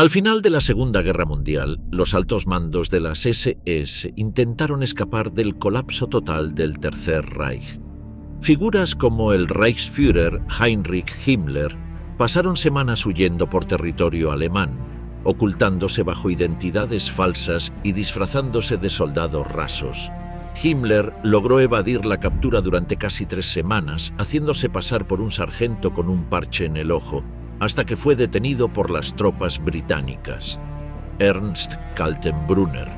Al final de la Segunda Guerra Mundial, los altos mandos de las SS intentaron escapar del colapso total del Tercer Reich. Figuras como el Reichsführer Heinrich Himmler pasaron semanas huyendo por territorio alemán, ocultándose bajo identidades falsas y disfrazándose de soldados rasos. Himmler logró evadir la captura durante casi 3 semanas, haciéndose pasar por un sargento con un parche en el ojo, hasta que fue detenido por las tropas británicas. Ernst Kaltenbrunner,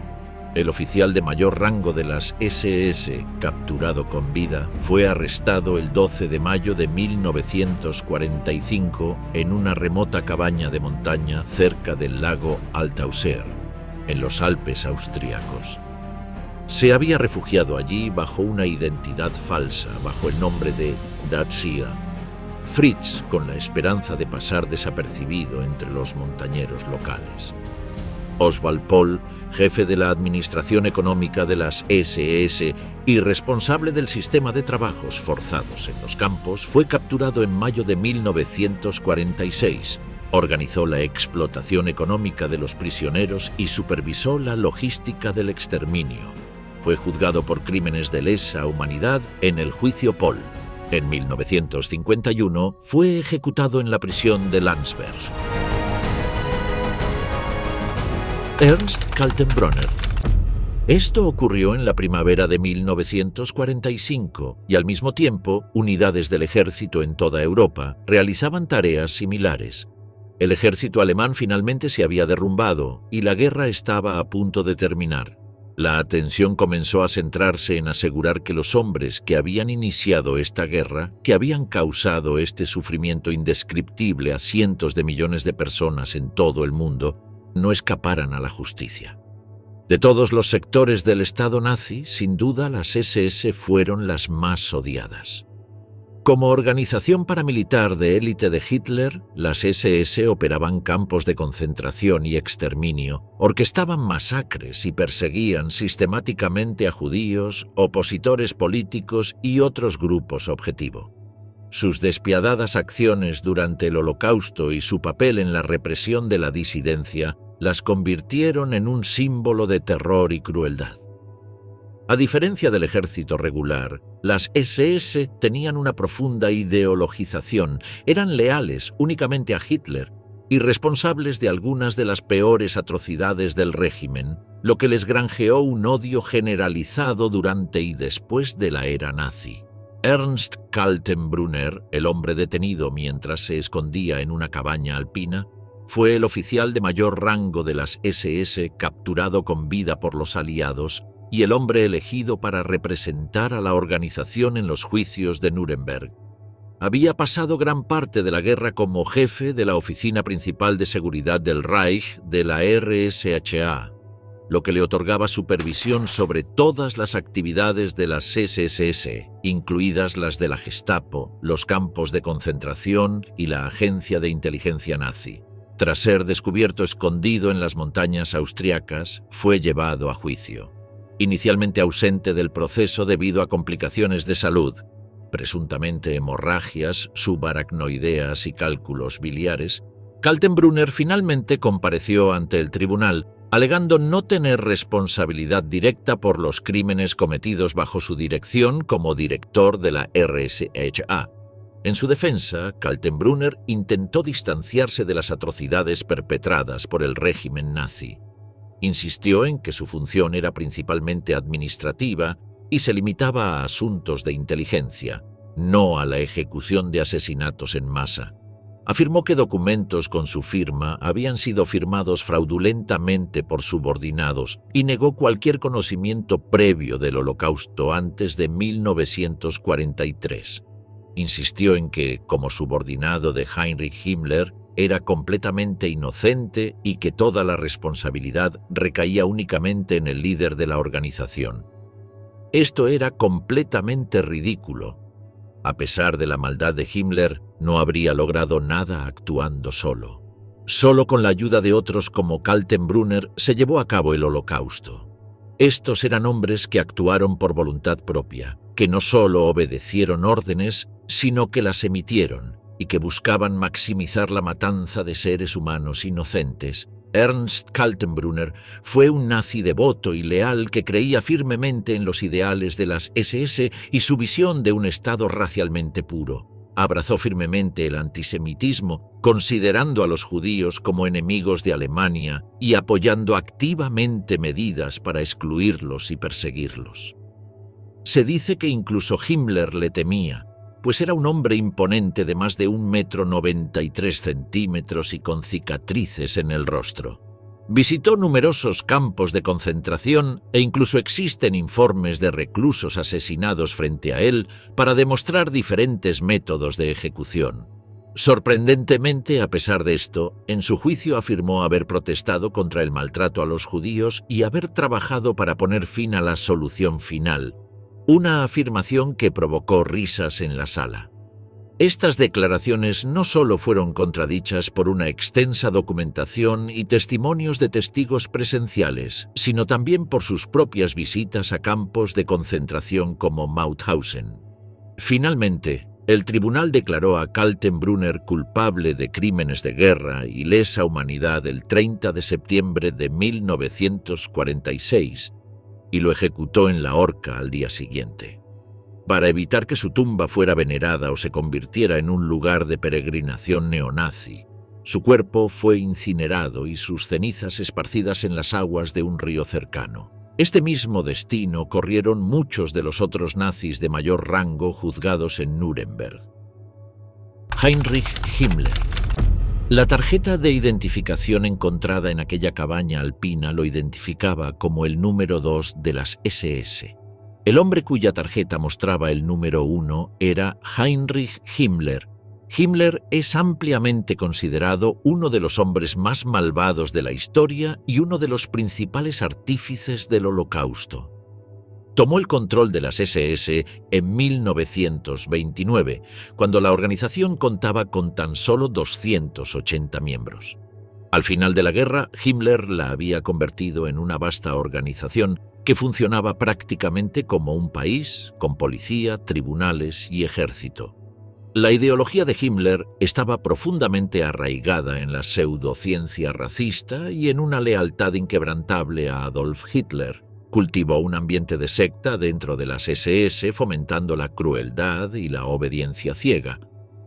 el oficial de mayor rango de las SS, capturado con vida, fue arrestado el 12 de mayo de 1945 en una remota cabaña de montaña cerca del lago Altauser, en los Alpes austríacos. Se había refugiado allí bajo una identidad falsa, bajo el nombre de Dacia Fritz, con la esperanza de pasar desapercibido entre los montañeros locales. Oswald Pohl, jefe de la Administración Económica de las SS y responsable del sistema de trabajos forzados en los campos, fue capturado en mayo de 1946. Organizó la explotación económica de los prisioneros y supervisó la logística del exterminio. Fue juzgado por crímenes de lesa humanidad en el juicio Pohl. En 1951 fue ejecutado en la prisión de Landsberg. Ernst Kaltenbrunner. Esto ocurrió en la primavera de 1945 y al mismo tiempo unidades del ejército en toda Europa realizaban tareas similares. El ejército alemán finalmente se había derrumbado y la guerra estaba a punto de terminar. La atención comenzó a centrarse en asegurar que los hombres que habían iniciado esta guerra, que habían causado este sufrimiento indescriptible a cientos de millones de personas en todo el mundo, no escaparan a la justicia. De todos los sectores del Estado nazi, sin duda las SS fueron las más odiadas. Como organización paramilitar de élite de Hitler, las SS operaban campos de concentración y exterminio, orquestaban masacres y perseguían sistemáticamente a judíos, opositores políticos y otros grupos objetivo. Sus despiadadas acciones durante el Holocausto y su papel en la represión de la disidencia las convirtieron en un símbolo de terror y crueldad. A diferencia del ejército regular, las SS tenían una profunda ideologización, eran leales únicamente a Hitler y responsables de algunas de las peores atrocidades del régimen, lo que les granjeó un odio generalizado durante y después de la era nazi. Ernst Kaltenbrunner, el hombre detenido mientras se escondía en una cabaña alpina, fue el oficial de mayor rango de las SS capturado con vida por los aliados y el hombre elegido para representar a la organización en los juicios de Nuremberg. Había pasado gran parte de la guerra como jefe de la Oficina Principal de Seguridad del Reich de la RSHA, lo que le otorgaba supervisión sobre todas las actividades de las SSS, incluidas las de la Gestapo, los campos de concentración y la agencia de inteligencia nazi. Tras ser descubierto escondido en las montañas austriacas, fue llevado a juicio. Inicialmente ausente del proceso debido a complicaciones de salud, presuntamente hemorragias subaracnoideas y cálculos biliares, Kaltenbrunner finalmente compareció ante el tribunal, alegando no tener responsabilidad directa por los crímenes cometidos bajo su dirección como director de la RSHA. En su defensa, Kaltenbrunner intentó distanciarse de las atrocidades perpetradas por el régimen nazi. Insistió en que su función era principalmente administrativa y se limitaba a asuntos de inteligencia, no a la ejecución de asesinatos en masa. Afirmó que documentos con su firma habían sido firmados fraudulentamente por subordinados y negó cualquier conocimiento previo del Holocausto antes de 1943. Insistió en que, como subordinado de Heinrich Himmler, era completamente inocente y que toda la responsabilidad recaía únicamente en el líder de la organización. Esto era completamente ridículo. A pesar de la maldad de Himmler, no habría logrado nada actuando solo. Solo con la ayuda de otros como Kaltenbrunner se llevó a cabo el Holocausto. Estos eran hombres que actuaron por voluntad propia, que no solo obedecieron órdenes, sino que las emitieron, y que buscaban maximizar la matanza de seres humanos inocentes. Ernst Kaltenbrunner fue un nazi devoto y leal que creía firmemente en los ideales de las SS y su visión de un Estado racialmente puro. Abrazó firmemente el antisemitismo, considerando a los judíos como enemigos de Alemania y apoyando activamente medidas para excluirlos y perseguirlos. Se dice que incluso Himmler le temía, pues era un hombre imponente de más de 1,93 metros y con cicatrices en el rostro. Visitó numerosos campos de concentración e incluso existen informes de reclusos asesinados frente a él para demostrar diferentes métodos de ejecución. Sorprendentemente, a pesar de esto, en su juicio afirmó haber protestado contra el maltrato a los judíos y haber trabajado para poner fin a la solución final, una afirmación que provocó risas en la sala. Estas declaraciones no solo fueron contradichas por una extensa documentación y testimonios de testigos presenciales, sino también por sus propias visitas a campos de concentración como Mauthausen. Finalmente, el tribunal declaró a Kaltenbrunner culpable de crímenes de guerra y lesa humanidad el 30 de septiembre de 1946 y lo ejecutó en la horca al día siguiente. Para evitar que su tumba fuera venerada o se convirtiera en un lugar de peregrinación neonazi, su cuerpo fue incinerado y sus cenizas esparcidas en las aguas de un río cercano. Este mismo destino corrieron muchos de los otros nazis de mayor rango juzgados en Nuremberg. Heinrich Himmler. La tarjeta de identificación encontrada en aquella cabaña alpina lo identificaba como el número 2 de las SS. El hombre cuya tarjeta mostraba el número 1 era Heinrich Himmler. Himmler es ampliamente considerado uno de los hombres más malvados de la historia y uno de los principales artífices del Holocausto. Tomó el control de las SS en 1929, cuando la organización contaba con tan solo 280 miembros. Al final de la guerra, Himmler la había convertido en una vasta organización que funcionaba prácticamente como un país, con policía, tribunales y ejército. La ideología de Himmler estaba profundamente arraigada en la pseudociencia racista y en una lealtad inquebrantable a Adolf Hitler. Cultivó un ambiente de secta dentro de las SS, fomentando la crueldad y la obediencia ciega.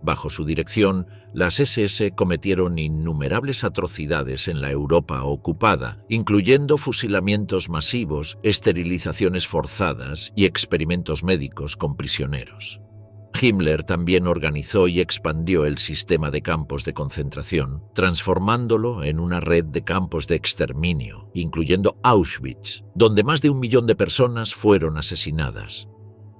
Bajo su dirección, las SS cometieron innumerables atrocidades en la Europa ocupada, incluyendo fusilamientos masivos, esterilizaciones forzadas y experimentos médicos con prisioneros. Himmler también organizó y expandió el sistema de campos de concentración, transformándolo en una red de campos de exterminio, incluyendo Auschwitz, donde más de 1 millón de personas fueron asesinadas.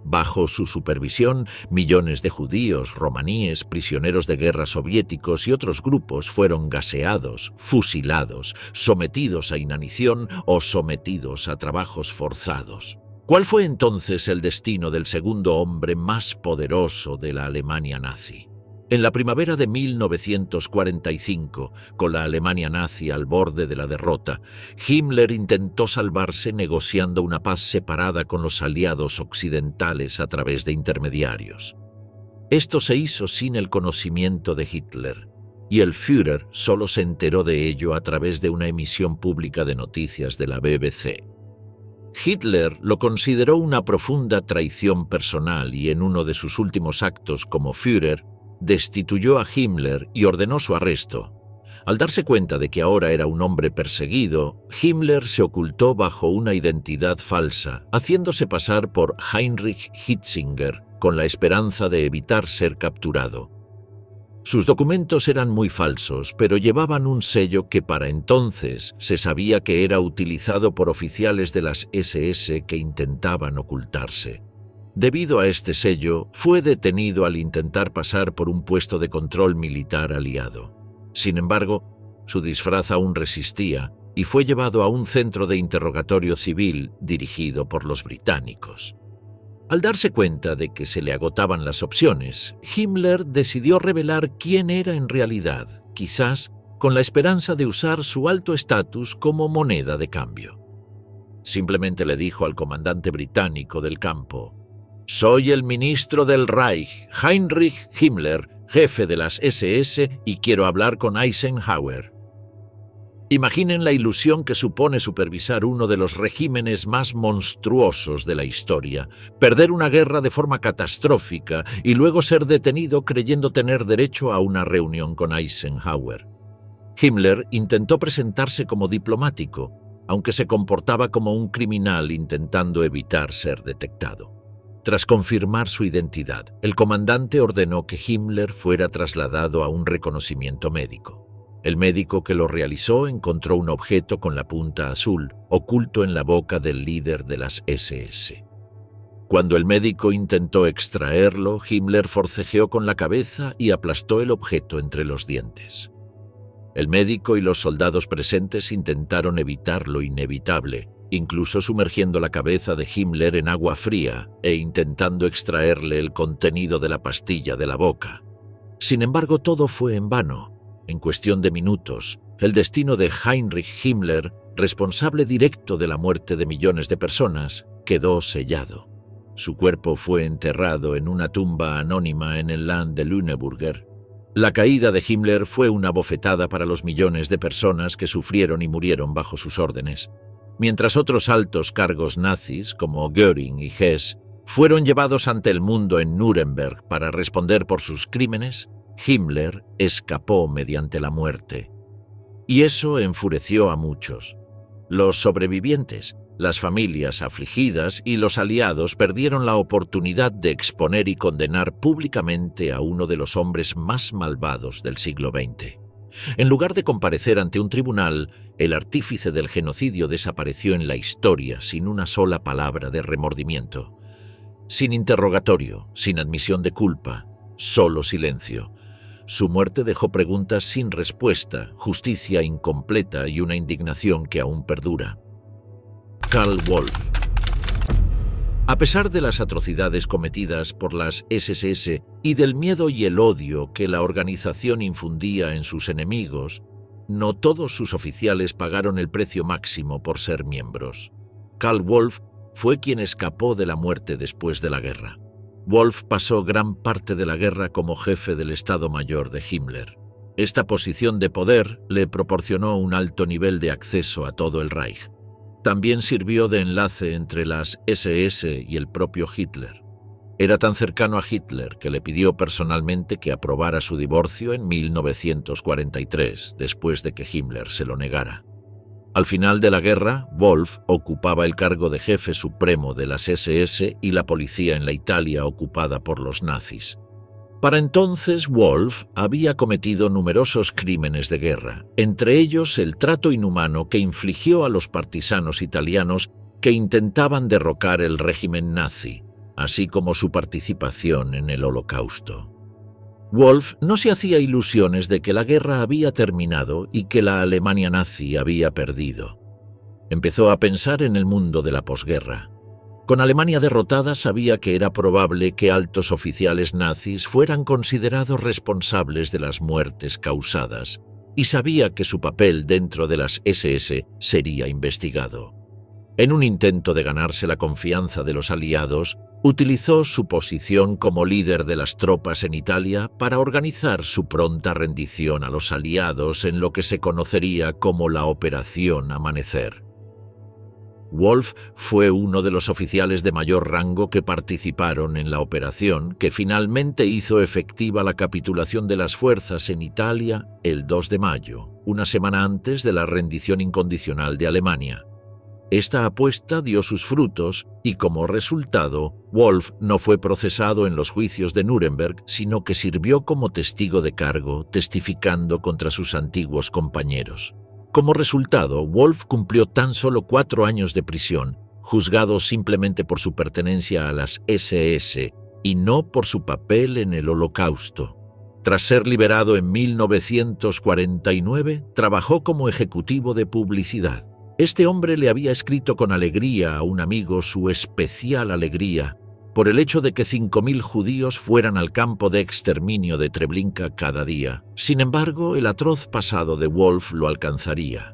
Bajo su supervisión, millones de judíos, romaníes, prisioneros de guerra soviéticos y otros grupos fueron gaseados, fusilados, sometidos a inanición o sometidos a trabajos forzados. ¿Cuál fue entonces el destino del segundo hombre más poderoso de la Alemania nazi? En la primavera de 1945, con la Alemania nazi al borde de la derrota, Himmler intentó salvarse negociando una paz separada con los aliados occidentales a través de intermediarios. Esto se hizo sin el conocimiento de Hitler, y el Führer solo se enteró de ello a través de una emisión pública de noticias de la BBC. Hitler lo consideró una profunda traición personal y en uno de sus últimos actos como Führer, destituyó a Himmler y ordenó su arresto. Al darse cuenta de que ahora era un hombre perseguido, Himmler se ocultó bajo una identidad falsa, haciéndose pasar por Heinrich Hitzinger, con la esperanza de evitar ser capturado. Sus documentos eran muy falsos, pero llevaban un sello que para entonces se sabía que era utilizado por oficiales de las SS que intentaban ocultarse. Debido a este sello, fue detenido al intentar pasar por un puesto de control militar aliado. Sin embargo, su disfraz aún resistía y fue llevado a un centro de interrogatorio civil dirigido por los británicos. Al darse cuenta de que se le agotaban las opciones, Himmler decidió revelar quién era en realidad, quizás con la esperanza de usar su alto estatus como moneda de cambio. Simplemente le dijo al comandante británico del campo: «Soy el ministro del Reich, Heinrich Himmler, jefe de las SS, y quiero hablar con Eisenhower. Imaginen la ilusión que supone supervisar uno de los regímenes más monstruosos de la historia, perder una guerra de forma catastrófica y luego ser detenido creyendo tener derecho a una reunión con Eisenhower. Himmler intentó presentarse como diplomático, aunque se comportaba como un criminal intentando evitar ser detectado. Tras confirmar su identidad, el comandante ordenó que Himmler fuera trasladado a un reconocimiento médico. El médico que lo realizó encontró un objeto con la punta azul, oculto en la boca del líder de las SS. Cuando el médico intentó extraerlo, Himmler forcejeó con la cabeza y aplastó el objeto entre los dientes. El médico y los soldados presentes intentaron evitar lo inevitable, incluso sumergiendo la cabeza de Himmler en agua fría e intentando extraerle el contenido de la pastilla de la boca. Sin embargo, todo fue en vano. En cuestión de minutos, el destino de Heinrich Himmler, responsable directo de la muerte de millones de personas, quedó sellado. Su cuerpo fue enterrado en una tumba anónima en el Land de Lüneburger. La caída de Himmler fue una bofetada para los millones de personas que sufrieron y murieron bajo sus órdenes. Mientras otros altos cargos nazis, como Göring y Hess, fueron llevados ante el mundo en Nuremberg para responder por sus crímenes, Himmler escapó mediante la muerte. Y eso enfureció a muchos. Los sobrevivientes, las familias afligidas y los aliados perdieron la oportunidad de exponer y condenar públicamente a uno de los hombres más malvados del siglo XX. En lugar de comparecer ante un tribunal, el artífice del genocidio desapareció en la historia sin una sola palabra de remordimiento. Sin interrogatorio, sin admisión de culpa, solo silencio. Su muerte dejó preguntas sin respuesta, justicia incompleta y una indignación que aún perdura. Karl Wolff. A pesar de las atrocidades cometidas por las SS y del miedo y el odio que la organización infundía en sus enemigos, no todos sus oficiales pagaron el precio máximo por ser miembros. Karl Wolff fue quien escapó de la muerte después de la guerra. Wolff pasó gran parte de la guerra como jefe del Estado Mayor de Himmler. Esta posición de poder le proporcionó un alto nivel de acceso a todo el Reich. También sirvió de enlace entre las SS y el propio Hitler. Era tan cercano a Hitler que le pidió personalmente que aprobara su divorcio en 1943, después de que Himmler se lo negara. Al final de la guerra, Wolff ocupaba el cargo de jefe supremo de las SS y la policía en la Italia ocupada por los nazis. Para entonces, Wolff había cometido numerosos crímenes de guerra, entre ellos el trato inhumano que infligió a los partisanos italianos que intentaban derrocar el régimen nazi, así como su participación en el Holocausto. Wolff no se hacía ilusiones de que la guerra había terminado y que la Alemania nazi había perdido. Empezó a pensar en el mundo de la posguerra. Con Alemania derrotada sabía que era probable que altos oficiales nazis fueran considerados responsables de las muertes causadas, y sabía que su papel dentro de las SS sería investigado. En un intento de ganarse la confianza de los aliados, utilizó su posición como líder de las tropas en Italia para organizar su pronta rendición a los aliados en lo que se conocería como la Operación Amanecer. Wolff fue uno de los oficiales de mayor rango que participaron en la operación, que finalmente hizo efectiva la capitulación de las fuerzas en Italia el 2 de mayo, una semana antes de la rendición incondicional de Alemania. Esta apuesta dio sus frutos y, como resultado, Wolff no fue procesado en los juicios de Nuremberg, sino que sirvió como testigo de cargo, testificando contra sus antiguos compañeros. Como resultado, Wolff cumplió tan solo 4 años de prisión, juzgado simplemente por su pertenencia a las SS y no por su papel en el Holocausto. Tras ser liberado en 1949, trabajó como ejecutivo de publicidad. Este hombre le había escrito con alegría a un amigo su especial alegría por el hecho de que 5.000 judíos fueran al campo de exterminio de Treblinka cada día. Sin embargo, el atroz pasado de Wolff lo alcanzaría.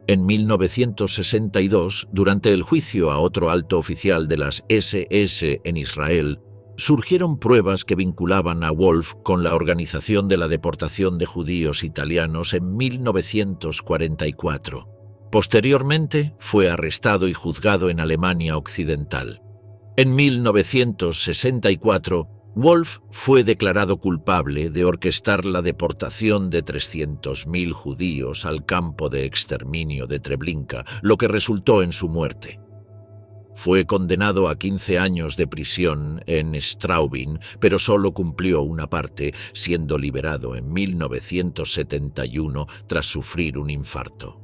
En 1962, durante el juicio a otro alto oficial de las SS en Israel, surgieron pruebas que vinculaban a Wolf con la organización de la deportación de judíos italianos en 1944. Posteriormente, fue arrestado y juzgado en Alemania Occidental. En 1964, Wolf fue declarado culpable de orquestar la deportación de 300.000 judíos al campo de exterminio de Treblinka, lo que resultó en su muerte. Fue condenado a 15 años de prisión en Straubing, pero solo cumplió una parte, siendo liberado en 1971 tras sufrir un infarto.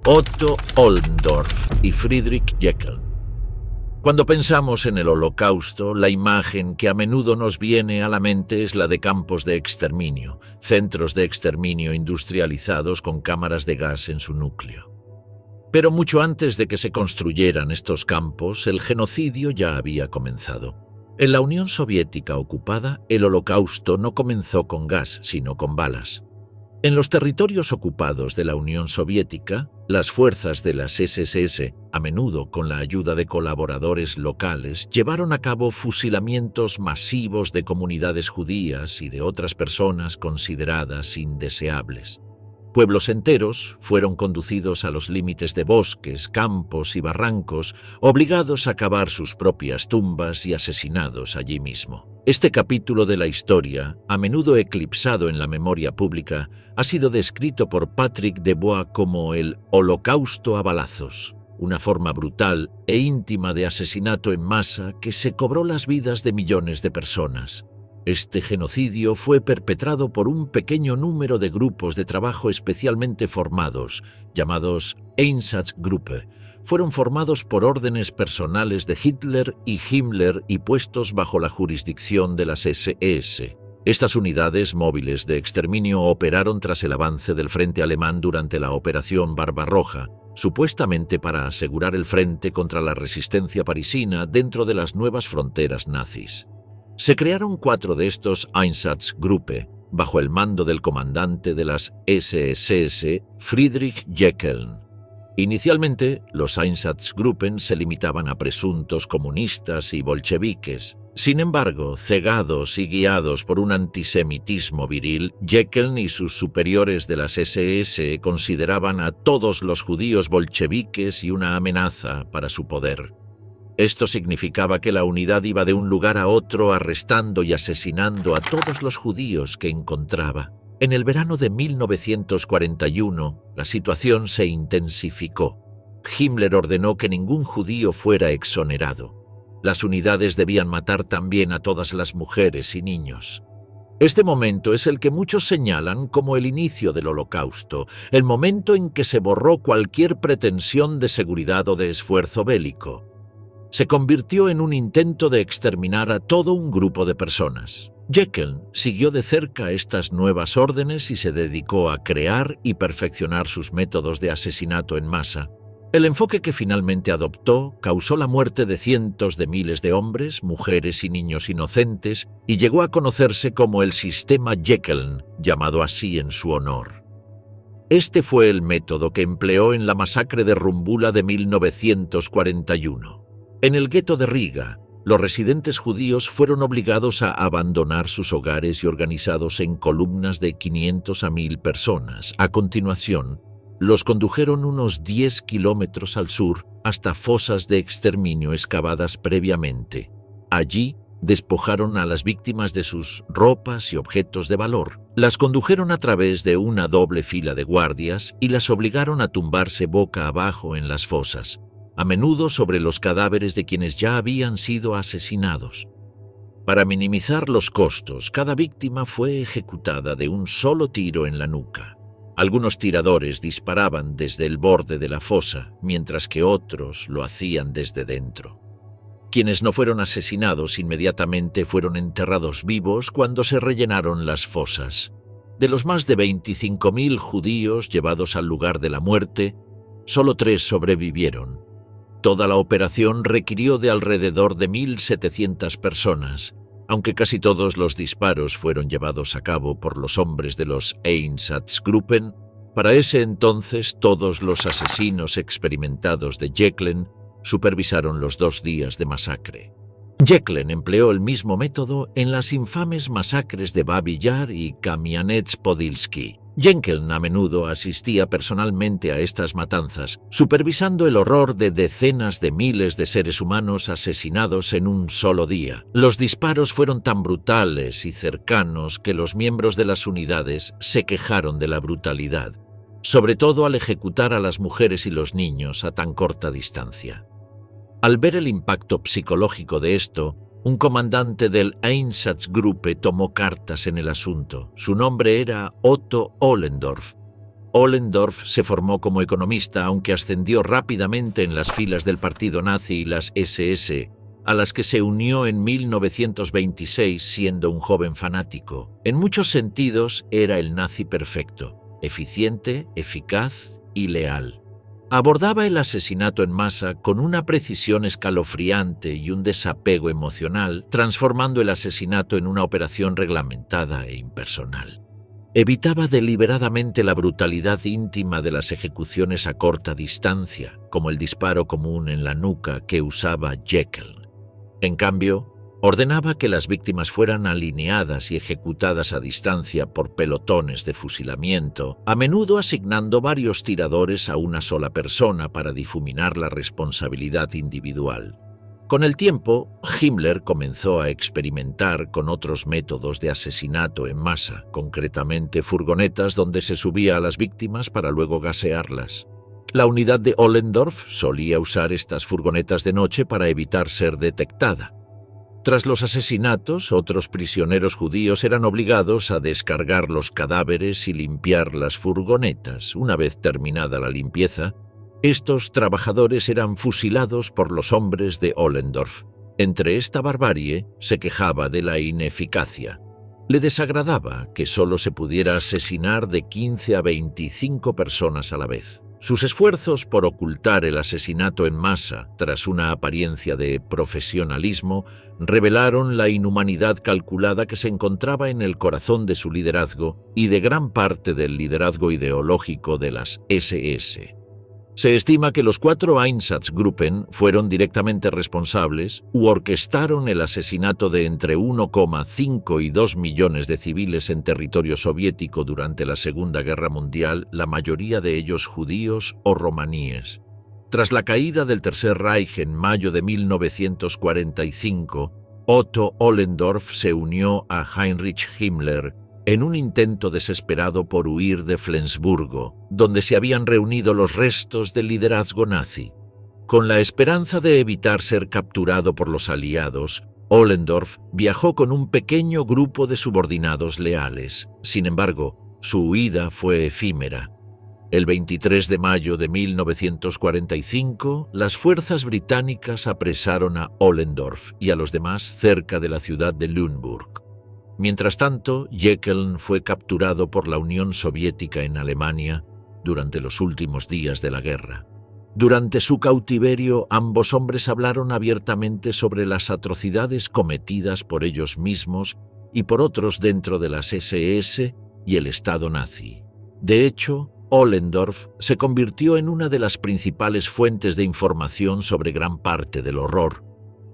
Otto Ollendorf y Friedrich Jeckeln. Cuando pensamos en el Holocausto, la imagen que a menudo nos viene a la mente es la de campos de exterminio, centros de exterminio industrializados con cámaras de gas en su núcleo. Pero mucho antes de que se construyeran estos campos, el genocidio ya había comenzado. En la Unión Soviética ocupada, el Holocausto no comenzó con gas, sino con balas. En los territorios ocupados de la Unión Soviética, las fuerzas de las SS, a menudo con la ayuda de colaboradores locales, llevaron a cabo fusilamientos masivos de comunidades judías y de otras personas consideradas indeseables. Pueblos enteros fueron conducidos a los límites de bosques, campos y barrancos, obligados a cavar sus propias tumbas y asesinados allí mismo. Este capítulo de la historia, a menudo eclipsado en la memoria pública, ha sido descrito por Patrick Debois como el Holocausto a balazos, una forma brutal e íntima de asesinato en masa que se cobró las vidas de millones de personas. Este genocidio fue perpetrado por un pequeño número de grupos de trabajo especialmente formados, llamados Einsatzgruppe. Fueron formados por órdenes personales de Hitler y Himmler y puestos bajo la jurisdicción de las SS. Estas unidades móviles de exterminio operaron tras el avance del frente alemán durante la Operación Barbarroja, supuestamente para asegurar el frente contra la resistencia parisina dentro de las nuevas fronteras nazis. Se crearon 4 de estos Einsatzgruppe bajo el mando del comandante de las SS, Friedrich Jeckeln. Inicialmente, los Einsatzgruppen se limitaban a presuntos comunistas y bolcheviques. Sin embargo, cegados y guiados por un antisemitismo viril, Jeckeln y sus superiores de las SS consideraban a todos los judíos bolcheviques y una amenaza para su poder. Esto significaba que la unidad iba de un lugar a otro arrestando y asesinando a todos los judíos que encontraba. En el verano de 1941, la situación se intensificó. Himmler ordenó que ningún judío fuera exonerado. Las unidades debían matar también a todas las mujeres y niños. Este momento es el que muchos señalan como el inicio del Holocausto, el momento en que se borró cualquier pretensión de seguridad o de esfuerzo bélico. Se convirtió en un intento de exterminar a todo un grupo de personas. Jeckeln siguió de cerca estas nuevas órdenes y se dedicó a crear y perfeccionar sus métodos de asesinato en masa. El enfoque que finalmente adoptó causó la muerte de cientos de miles de hombres, mujeres y niños inocentes y llegó a conocerse como el sistema Jeckeln, llamado así en su honor. Este fue el método que empleó en la masacre de Rumbula de 1941. En el gueto de Riga, los residentes judíos fueron obligados a abandonar sus hogares y organizados en columnas de 500 a 1000 personas. A continuación, los condujeron unos 10 kilómetros al sur hasta fosas de exterminio excavadas previamente. Allí, despojaron a las víctimas de sus ropas y objetos de valor. Las condujeron a través de una doble fila de guardias y las obligaron a tumbarse boca abajo en las fosas, a menudo sobre los cadáveres de quienes ya habían sido asesinados. Para minimizar los costos, cada víctima fue ejecutada de un solo tiro en la nuca. Algunos tiradores disparaban desde el borde de la fosa, mientras que otros lo hacían desde dentro. Quienes no fueron asesinados inmediatamente fueron enterrados vivos cuando se rellenaron las fosas. De los más de 25.000 judíos llevados al lugar de la muerte, solo 3 sobrevivieron. Toda la operación requirió de alrededor de 1.700 personas, aunque casi todos los disparos fueron llevados a cabo por los hombres de los Einsatzgruppen. Para ese entonces, todos los asesinos experimentados de Jeckeln supervisaron los 2 días de masacre. Jeckeln empleó el mismo método en las infames masacres de Babi Yar y Kamianets-Podilsky. Jeckeln a menudo asistía personalmente a estas matanzas, supervisando el horror de decenas de miles de seres humanos asesinados en un solo día. Los disparos fueron tan brutales y cercanos que los miembros de las unidades se quejaron de la brutalidad, sobre todo al ejecutar a las mujeres y los niños a tan corta distancia. Al ver el impacto psicológico de esto, un comandante del Einsatzgruppe tomó cartas en el asunto. Su nombre era Otto Ohlendorf. Ohlendorf se formó como economista, aunque ascendió rápidamente en las filas del partido nazi y las SS, a las que se unió en 1926 siendo un joven fanático. En muchos sentidos era el nazi perfecto, eficiente, eficaz y leal. Abordaba el asesinato en masa con una precisión escalofriante y un desapego emocional, transformando el asesinato en una operación reglamentada e impersonal. Evitaba deliberadamente la brutalidad íntima de las ejecuciones a corta distancia, como el disparo común en la nuca que usaba Jeckeln. En cambio, ordenaba que las víctimas fueran alineadas y ejecutadas a distancia por pelotones de fusilamiento, a menudo asignando varios tiradores a una sola persona para difuminar la responsabilidad individual. Con el tiempo, Himmler comenzó a experimentar con otros métodos de asesinato en masa, concretamente furgonetas donde se subía a las víctimas para luego gasearlas. La unidad de Ohlendorf solía usar estas furgonetas de noche para evitar ser detectada. Tras los asesinatos, otros prisioneros judíos eran obligados a descargar los cadáveres y limpiar las furgonetas. Una vez terminada la limpieza, estos trabajadores eran fusilados por los hombres de Ohlendorf. Entre esta barbarie se quejaba de la ineficacia. Le desagradaba que solo se pudiera asesinar de 15 a 25 personas a la vez. Sus esfuerzos por ocultar el asesinato en masa, tras una apariencia de profesionalismo, revelaron la inhumanidad calculada que se encontraba en el corazón de su liderazgo y de gran parte del liderazgo ideológico de las SS. Se estima que los 4 Einsatzgruppen fueron directamente responsables u orquestaron el asesinato de entre 1,5 y 2 millones de civiles en territorio soviético durante la Segunda Guerra Mundial, la mayoría de ellos judíos o romaníes. Tras la caída del Tercer Reich en mayo de 1945, Otto Ohlendorf se unió a Heinrich Himmler en un intento desesperado por huir de Flensburgo, donde se habían reunido los restos del liderazgo nazi. Con la esperanza de evitar ser capturado por los aliados, Ohlendorf viajó con un pequeño grupo de subordinados leales. Sin embargo, su huida fue efímera. El 23 de mayo de 1945, las fuerzas británicas apresaron a Ohlendorf y a los demás cerca de la ciudad de Lüneburg. Mientras tanto, Jeckeln fue capturado por la Unión Soviética en Alemania durante los últimos días de la guerra. Durante su cautiverio, ambos hombres hablaron abiertamente sobre las atrocidades cometidas por ellos mismos y por otros dentro de las SS y el Estado nazi. De hecho, Ohlendorf se convirtió en una de las principales fuentes de información sobre gran parte del horror.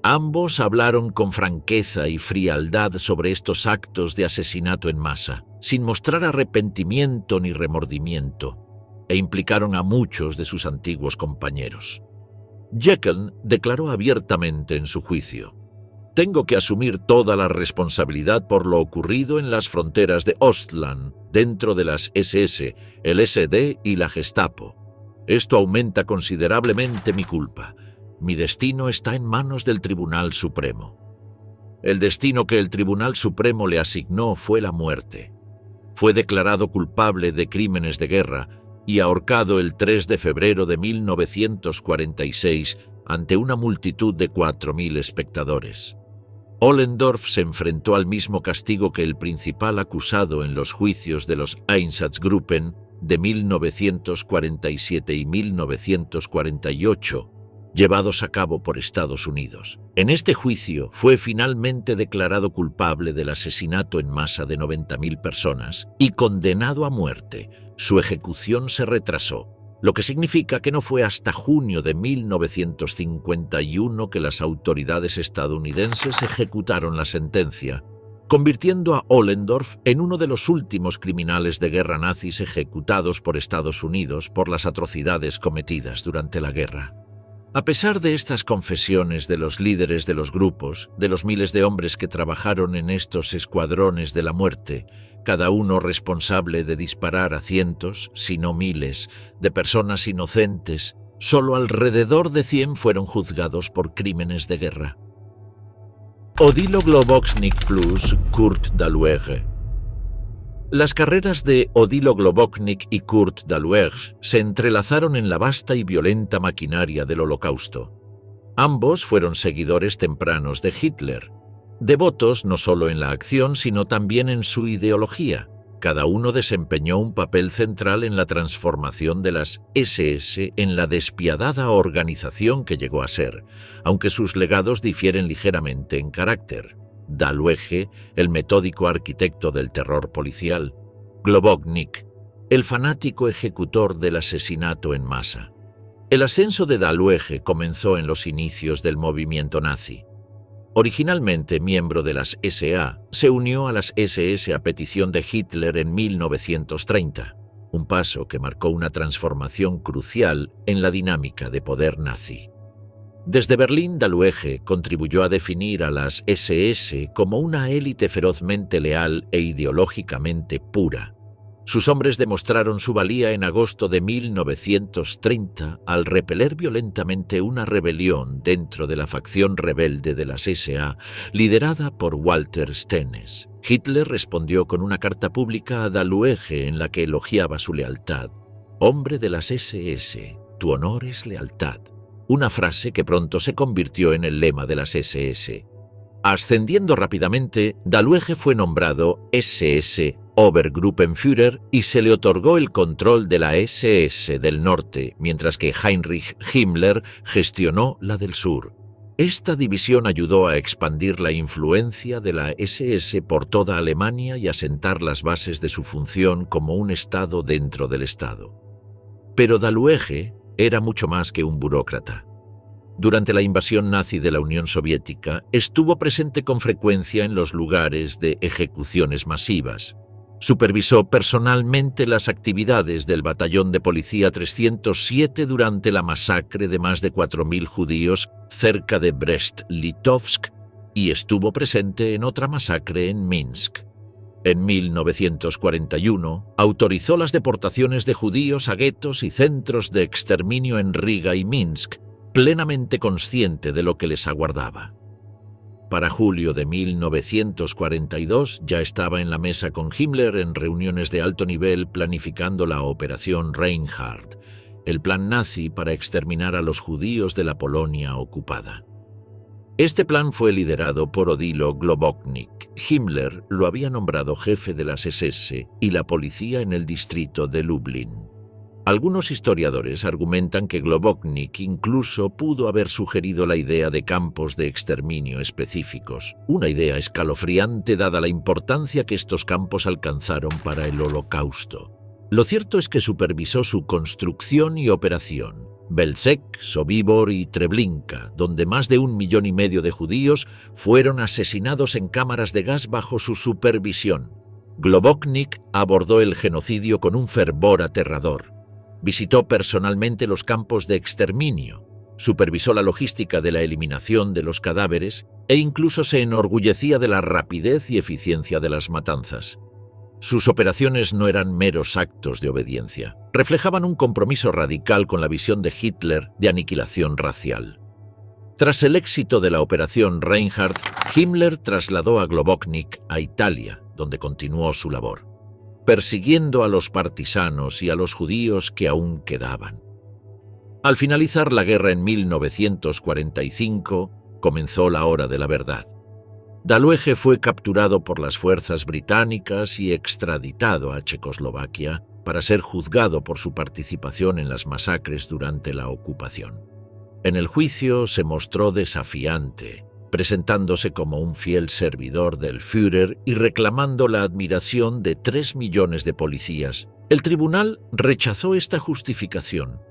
Ambos hablaron con franqueza y frialdad sobre estos actos de asesinato en masa, sin mostrar arrepentimiento ni remordimiento, e implicaron a muchos de sus antiguos compañeros. Jeckeln declaró abiertamente en su juicio: «Tengo que asumir toda la responsabilidad por lo ocurrido en las fronteras de Ostland, dentro de las SS, el SD y la Gestapo. Esto aumenta considerablemente mi culpa. Mi destino está en manos del Tribunal Supremo». El destino que el Tribunal Supremo le asignó fue la muerte. Fue declarado culpable de crímenes de guerra y ahorcado el 3 de febrero de 1946 ante una multitud de 4.000 espectadores. Ohlendorf se enfrentó al mismo castigo que el principal acusado en los juicios de los Einsatzgruppen de 1947 y 1948, llevados a cabo por Estados Unidos. En este juicio fue finalmente declarado culpable del asesinato en masa de 90.000 personas y condenado a muerte. Su ejecución se retrasó. lo que significa que no fue hasta junio de 1951 que las autoridades estadounidenses ejecutaron la sentencia, convirtiendo a Ollendorf en uno de los últimos criminales de guerra nazis ejecutados por Estados Unidos por las atrocidades cometidas durante la guerra. A pesar de estas confesiones de los líderes de los grupos, de los miles de hombres que trabajaron en estos escuadrones de la muerte, cada uno responsable de disparar a cientos, si no miles, de personas inocentes, solo alrededor de 100 fueron juzgados por crímenes de guerra. Odilo Globoknik plus Kurt Daluege. Las carreras de Odilo Globoknik y Kurt Daluege se entrelazaron en la vasta y violenta maquinaria del Holocausto. Ambos fueron seguidores tempranos de Hitler, devotos no solo en la acción sino también en su ideología. Cada uno desempeñó un papel central en la transformación de las SS en la despiadada organización que llegó a ser, aunque sus legados difieren ligeramente en carácter. Daluege, el metódico arquitecto del terror policial; Globoknik, el fanático ejecutor del asesinato en masa. El ascenso de Daluege comenzó en los inicios del movimiento nazi. Originalmente miembro de las SA, se unió a las SS a petición de Hitler en 1930, un paso que marcó una transformación crucial en la dinámica de poder nazi. Desde Berlín, Daluege contribuyó a definir a las SS como una élite ferozmente leal e ideológicamente pura. Sus hombres demostraron su valía en agosto de 1930 al repeler violentamente una rebelión dentro de la facción rebelde de las SA, liderada por Walter Stennes. Hitler respondió con una carta pública a Daluege en la que elogiaba su lealtad. «Hombre de las SS, tu honor es lealtad», una frase que pronto se convirtió en el lema de las SS. Ascendiendo rápidamente, Daluege fue nombrado SS Obergruppenführer y se le otorgó el control de la SS del norte, mientras que Heinrich Himmler gestionó la del sur. Esta división ayudó a expandir la influencia de la SS por toda Alemania y a sentar las bases de su función como un Estado dentro del Estado. Pero Daluege era mucho más que un burócrata. Durante la invasión nazi de la Unión Soviética, estuvo presente con frecuencia en los lugares de ejecuciones masivas. Supervisó personalmente las actividades del Batallón de Policía 307 durante la masacre de más de 4.000 judíos cerca de Brest-Litovsk y estuvo presente en otra masacre en Minsk. En 1941, autorizó las deportaciones de judíos a guetos y centros de exterminio en Riga y Minsk, plenamente consciente de lo que les aguardaba. Para julio de 1942 ya estaba en la mesa con Himmler en reuniones de alto nivel planificando la Operación Reinhard, el plan nazi para exterminar a los judíos de la Polonia ocupada. Este plan fue liderado por Odilo Globoknik. Himmler lo había nombrado jefe de las SS y la policía en el distrito de Lublin. Algunos historiadores argumentan que Globoknik incluso pudo haber sugerido la idea de campos de exterminio específicos, una idea escalofriante dada la importancia que estos campos alcanzaron para el Holocausto. Lo cierto es que supervisó su construcción y operación. Belzec, Sobibor y Treblinka, donde más de 1,5 millones de judíos fueron asesinados en cámaras de gas bajo su supervisión. Globoknik abordó el genocidio con un fervor aterrador. Visitó personalmente los campos de exterminio, supervisó la logística de la eliminación de los cadáveres e incluso se enorgullecía de la rapidez y eficiencia de las matanzas. Sus operaciones no eran meros actos de obediencia, reflejaban un compromiso radical con la visión de Hitler de aniquilación racial. Tras el éxito de la Operación Reinhard, Himmler trasladó a Globoknik a Italia, donde continuó su labor, persiguiendo a los partisanos y a los judíos que aún quedaban. Al finalizar la guerra en 1945, comenzó la hora de la verdad. Daluege fue capturado por las fuerzas británicas y extraditado a Checoslovaquia para ser juzgado por su participación en las masacres durante la ocupación. En el juicio se mostró desafiante, presentándose como un fiel servidor del Führer y reclamando la admiración de 3 millones de policías, El tribunal rechazó esta justificación.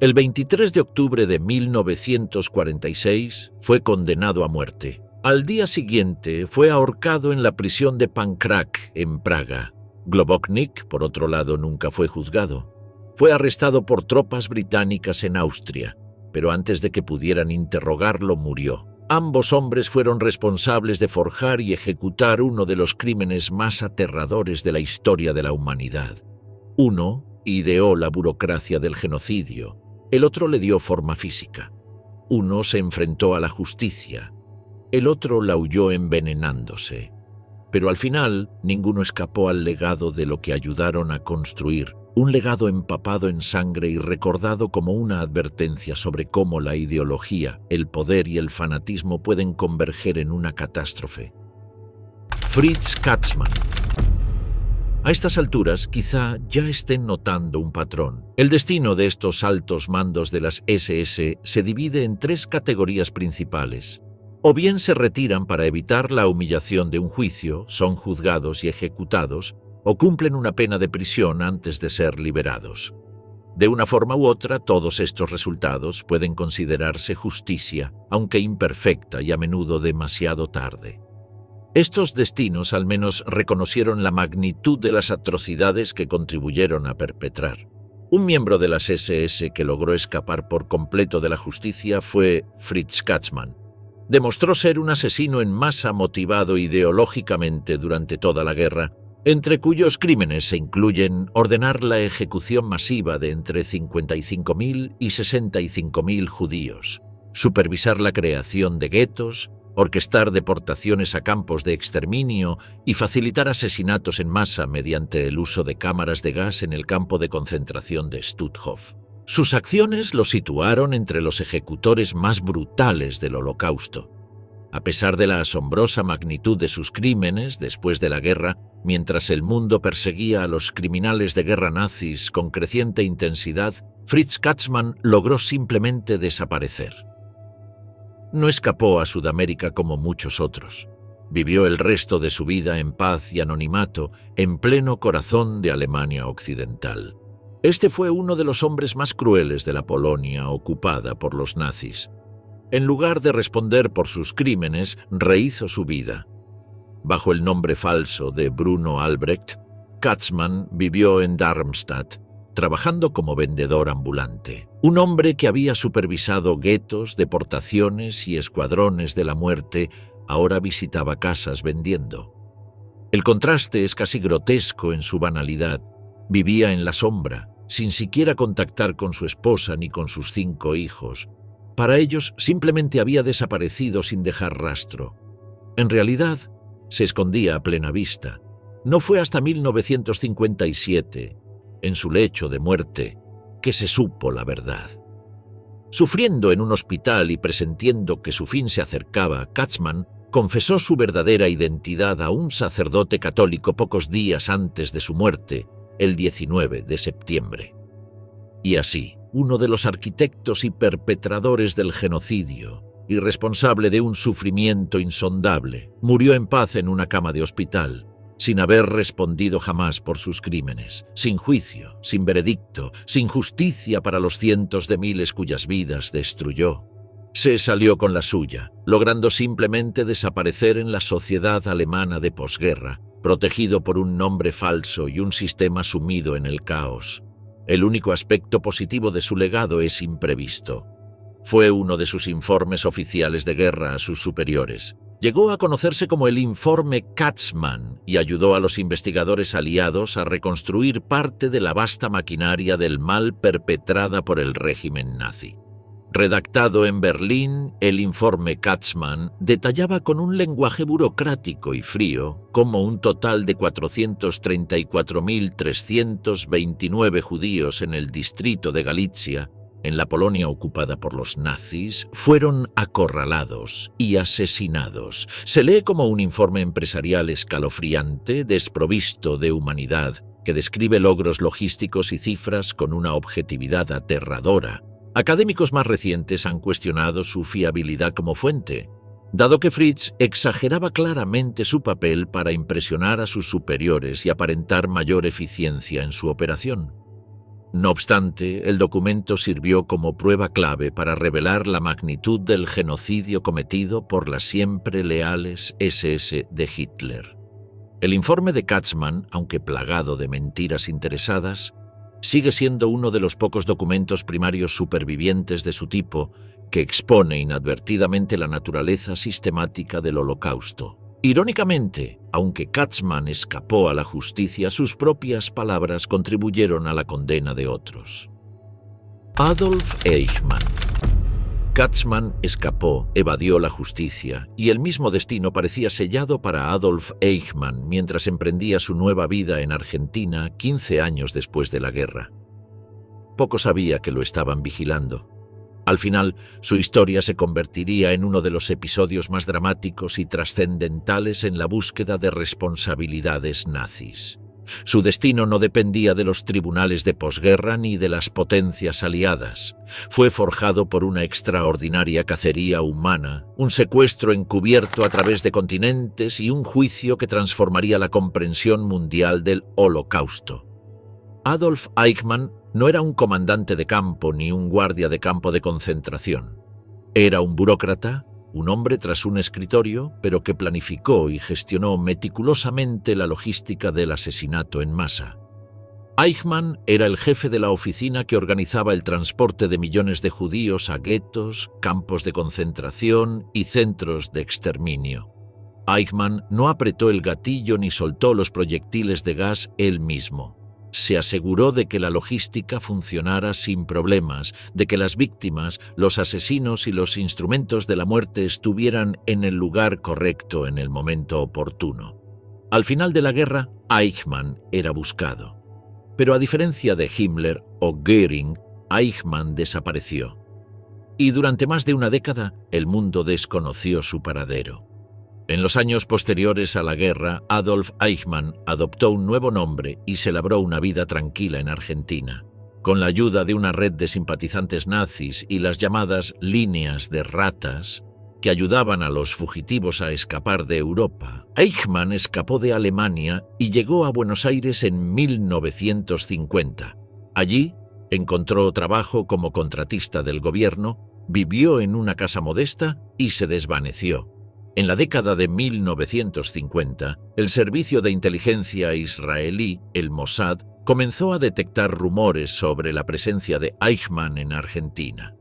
El 23 de octubre de 1946 fue condenado a muerte. Al día siguiente fue ahorcado en la prisión de Pankráck, en Praga. Globoknik, por otro lado, nunca fue juzgado. Fue arrestado por tropas británicas en Austria, pero antes de que pudieran interrogarlo murió. Ambos hombres fueron responsables de forjar y ejecutar uno de los crímenes más aterradores de la historia de la humanidad. Uno ideó la burocracia del genocidio, el otro le dio forma física. Uno se enfrentó a la justicia, el otro la huyó envenenándose. Pero al final, ninguno escapó al legado de lo que ayudaron a construir, un legado empapado en sangre y recordado como una advertencia sobre cómo la ideología, el poder y el fanatismo pueden converger en una catástrofe. Fritz Katzmann. A estas alturas, quizá ya estén notando un patrón. El destino de estos altos mandos de las SS se divide en tres categorías principales. O bien se retiran para evitar la humillación de un juicio, son juzgados y ejecutados, o cumplen una pena de prisión antes de ser liberados. De una forma u otra, todos estos resultados pueden considerarse justicia, aunque imperfecta y a menudo demasiado tarde. Estos destinos al menos reconocieron la magnitud de las atrocidades que contribuyeron a perpetrar. Un miembro de las SS que logró escapar por completo de la justicia fue Fritz Katzmann. Demostró ser un asesino en masa motivado ideológicamente durante toda la guerra, entre cuyos crímenes se incluyen ordenar la ejecución masiva de entre 55.000 y 65.000 judíos, supervisar la creación de guetos, orquestar deportaciones a campos de exterminio y facilitar asesinatos en masa mediante el uso de cámaras de gas en el campo de concentración de Stutthof. Sus acciones lo situaron entre los ejecutores más brutales del Holocausto. A pesar de la asombrosa magnitud de sus crímenes después de la guerra, mientras el mundo perseguía a los criminales de guerra nazis con creciente intensidad, Fritz Katzmann logró simplemente desaparecer. No escapó a Sudamérica como muchos otros. Vivió el resto de su vida en paz y anonimato en pleno corazón de Alemania Occidental. Este fue uno de los hombres más crueles de la Polonia ocupada por los nazis. En lugar de responder por sus crímenes, rehizo su vida. Bajo el nombre falso de Bruno Albrecht, Katzmann vivió en Darmstadt, trabajando como vendedor ambulante. Un hombre que había supervisado guetos, deportaciones y escuadrones de la muerte, ahora visitaba casas vendiendo. El contraste es casi grotesco en su banalidad. Vivía en la sombra, sin siquiera contactar con su esposa ni con sus 5 hijos. Para ellos simplemente había desaparecido sin dejar rastro. En realidad, se escondía a plena vista. No fue hasta 1957, en su lecho de muerte, que se supo la verdad. Sufriendo en un hospital y presintiendo que su fin se acercaba, Katzmann confesó su verdadera identidad a un sacerdote católico pocos días antes de su muerte, el 19 de septiembre. Y así, uno de los arquitectos y perpetradores del genocidio, y responsable de un sufrimiento insondable, murió en paz en una cama de hospital, sin haber respondido jamás por sus crímenes, sin juicio, sin veredicto, sin justicia para los cientos de miles cuyas vidas destruyó. Se salió con la suya, logrando simplemente desaparecer en la sociedad alemana de posguerra, protegido por un nombre falso y un sistema sumido en el caos. El único aspecto positivo de su legado es imprevisto. Fue uno de sus informes oficiales de guerra a sus superiores. Llegó a conocerse como el Informe Katzmann y ayudó a los investigadores aliados a reconstruir parte de la vasta maquinaria del mal perpetrada por el régimen nazi. Redactado en Berlín, el Informe Katzmann detallaba con un lenguaje burocrático y frío cómo un total de 434.329 judíos en el distrito de Galitzia, en la Polonia ocupada por los nazis, fueron acorralados y asesinados. Se lee como un informe empresarial escalofriante, desprovisto de humanidad, que describe logros logísticos y cifras con una objetividad aterradora. Académicos más recientes han cuestionado su fiabilidad como fuente. dado que Fritz exageraba claramente su papel para impresionar a sus superiores y aparentar mayor eficiencia en su operación. No obstante, el documento sirvió como prueba clave para revelar la magnitud del genocidio cometido por las siempre leales SS de Hitler. El informe de Katzmann, aunque plagado de mentiras interesadas, sigue siendo uno de los pocos documentos primarios supervivientes de su tipo que expone inadvertidamente la naturaleza sistemática del Holocausto. Irónicamente, aunque Katzmann escapó a la justicia, sus propias palabras contribuyeron a la condena de otros. Adolf Eichmann. Katzmann escapó, evadió la justicia, y el mismo destino parecía sellado para Adolf Eichmann mientras emprendía su nueva vida en Argentina 15 años después de la guerra. Poco sabía que lo estaban vigilando. Al final, su historia se convertiría en uno de los episodios más dramáticos y trascendentales en la búsqueda de responsabilidades nazis. Su destino no dependía de los tribunales de posguerra ni de las potencias aliadas. Fue forjado por una extraordinaria cacería humana, un secuestro encubierto a través de continentes y un juicio que transformaría la comprensión mundial del Holocausto. Adolf Eichmann no era un comandante de campo ni un guardia de campo de concentración. Era un burócrata, un hombre tras un escritorio, pero que planificó y gestionó meticulosamente la logística del asesinato en masa. Eichmann era el jefe de la oficina que organizaba el transporte de millones de judíos a guetos, campos de concentración y centros de exterminio. Eichmann no apretó el gatillo ni soltó los proyectiles de gas él mismo. Se aseguró de que la logística funcionara sin problemas, de que las víctimas, los asesinos y los instrumentos de la muerte estuvieran en el lugar correcto en el momento oportuno. Al final de la guerra, Eichmann era buscado. Pero a diferencia de Himmler o Göring, Eichmann desapareció. Y durante más de una década, el mundo desconoció su paradero. En los años posteriores a la guerra, Adolf Eichmann adoptó un nuevo nombre y se labró una vida tranquila en Argentina. Con la ayuda de una red de simpatizantes nazis y las llamadas líneas de ratas, que ayudaban a los fugitivos a escapar de Europa, Eichmann escapó de Alemania y llegó a Buenos Aires en 1950. Allí encontró trabajo como contratista del gobierno, vivió en una casa modesta y se desvaneció. En la década de 1950, el servicio de inteligencia israelí, el Mossad, comenzó a detectar rumores sobre la presencia de Eichmann en Argentina.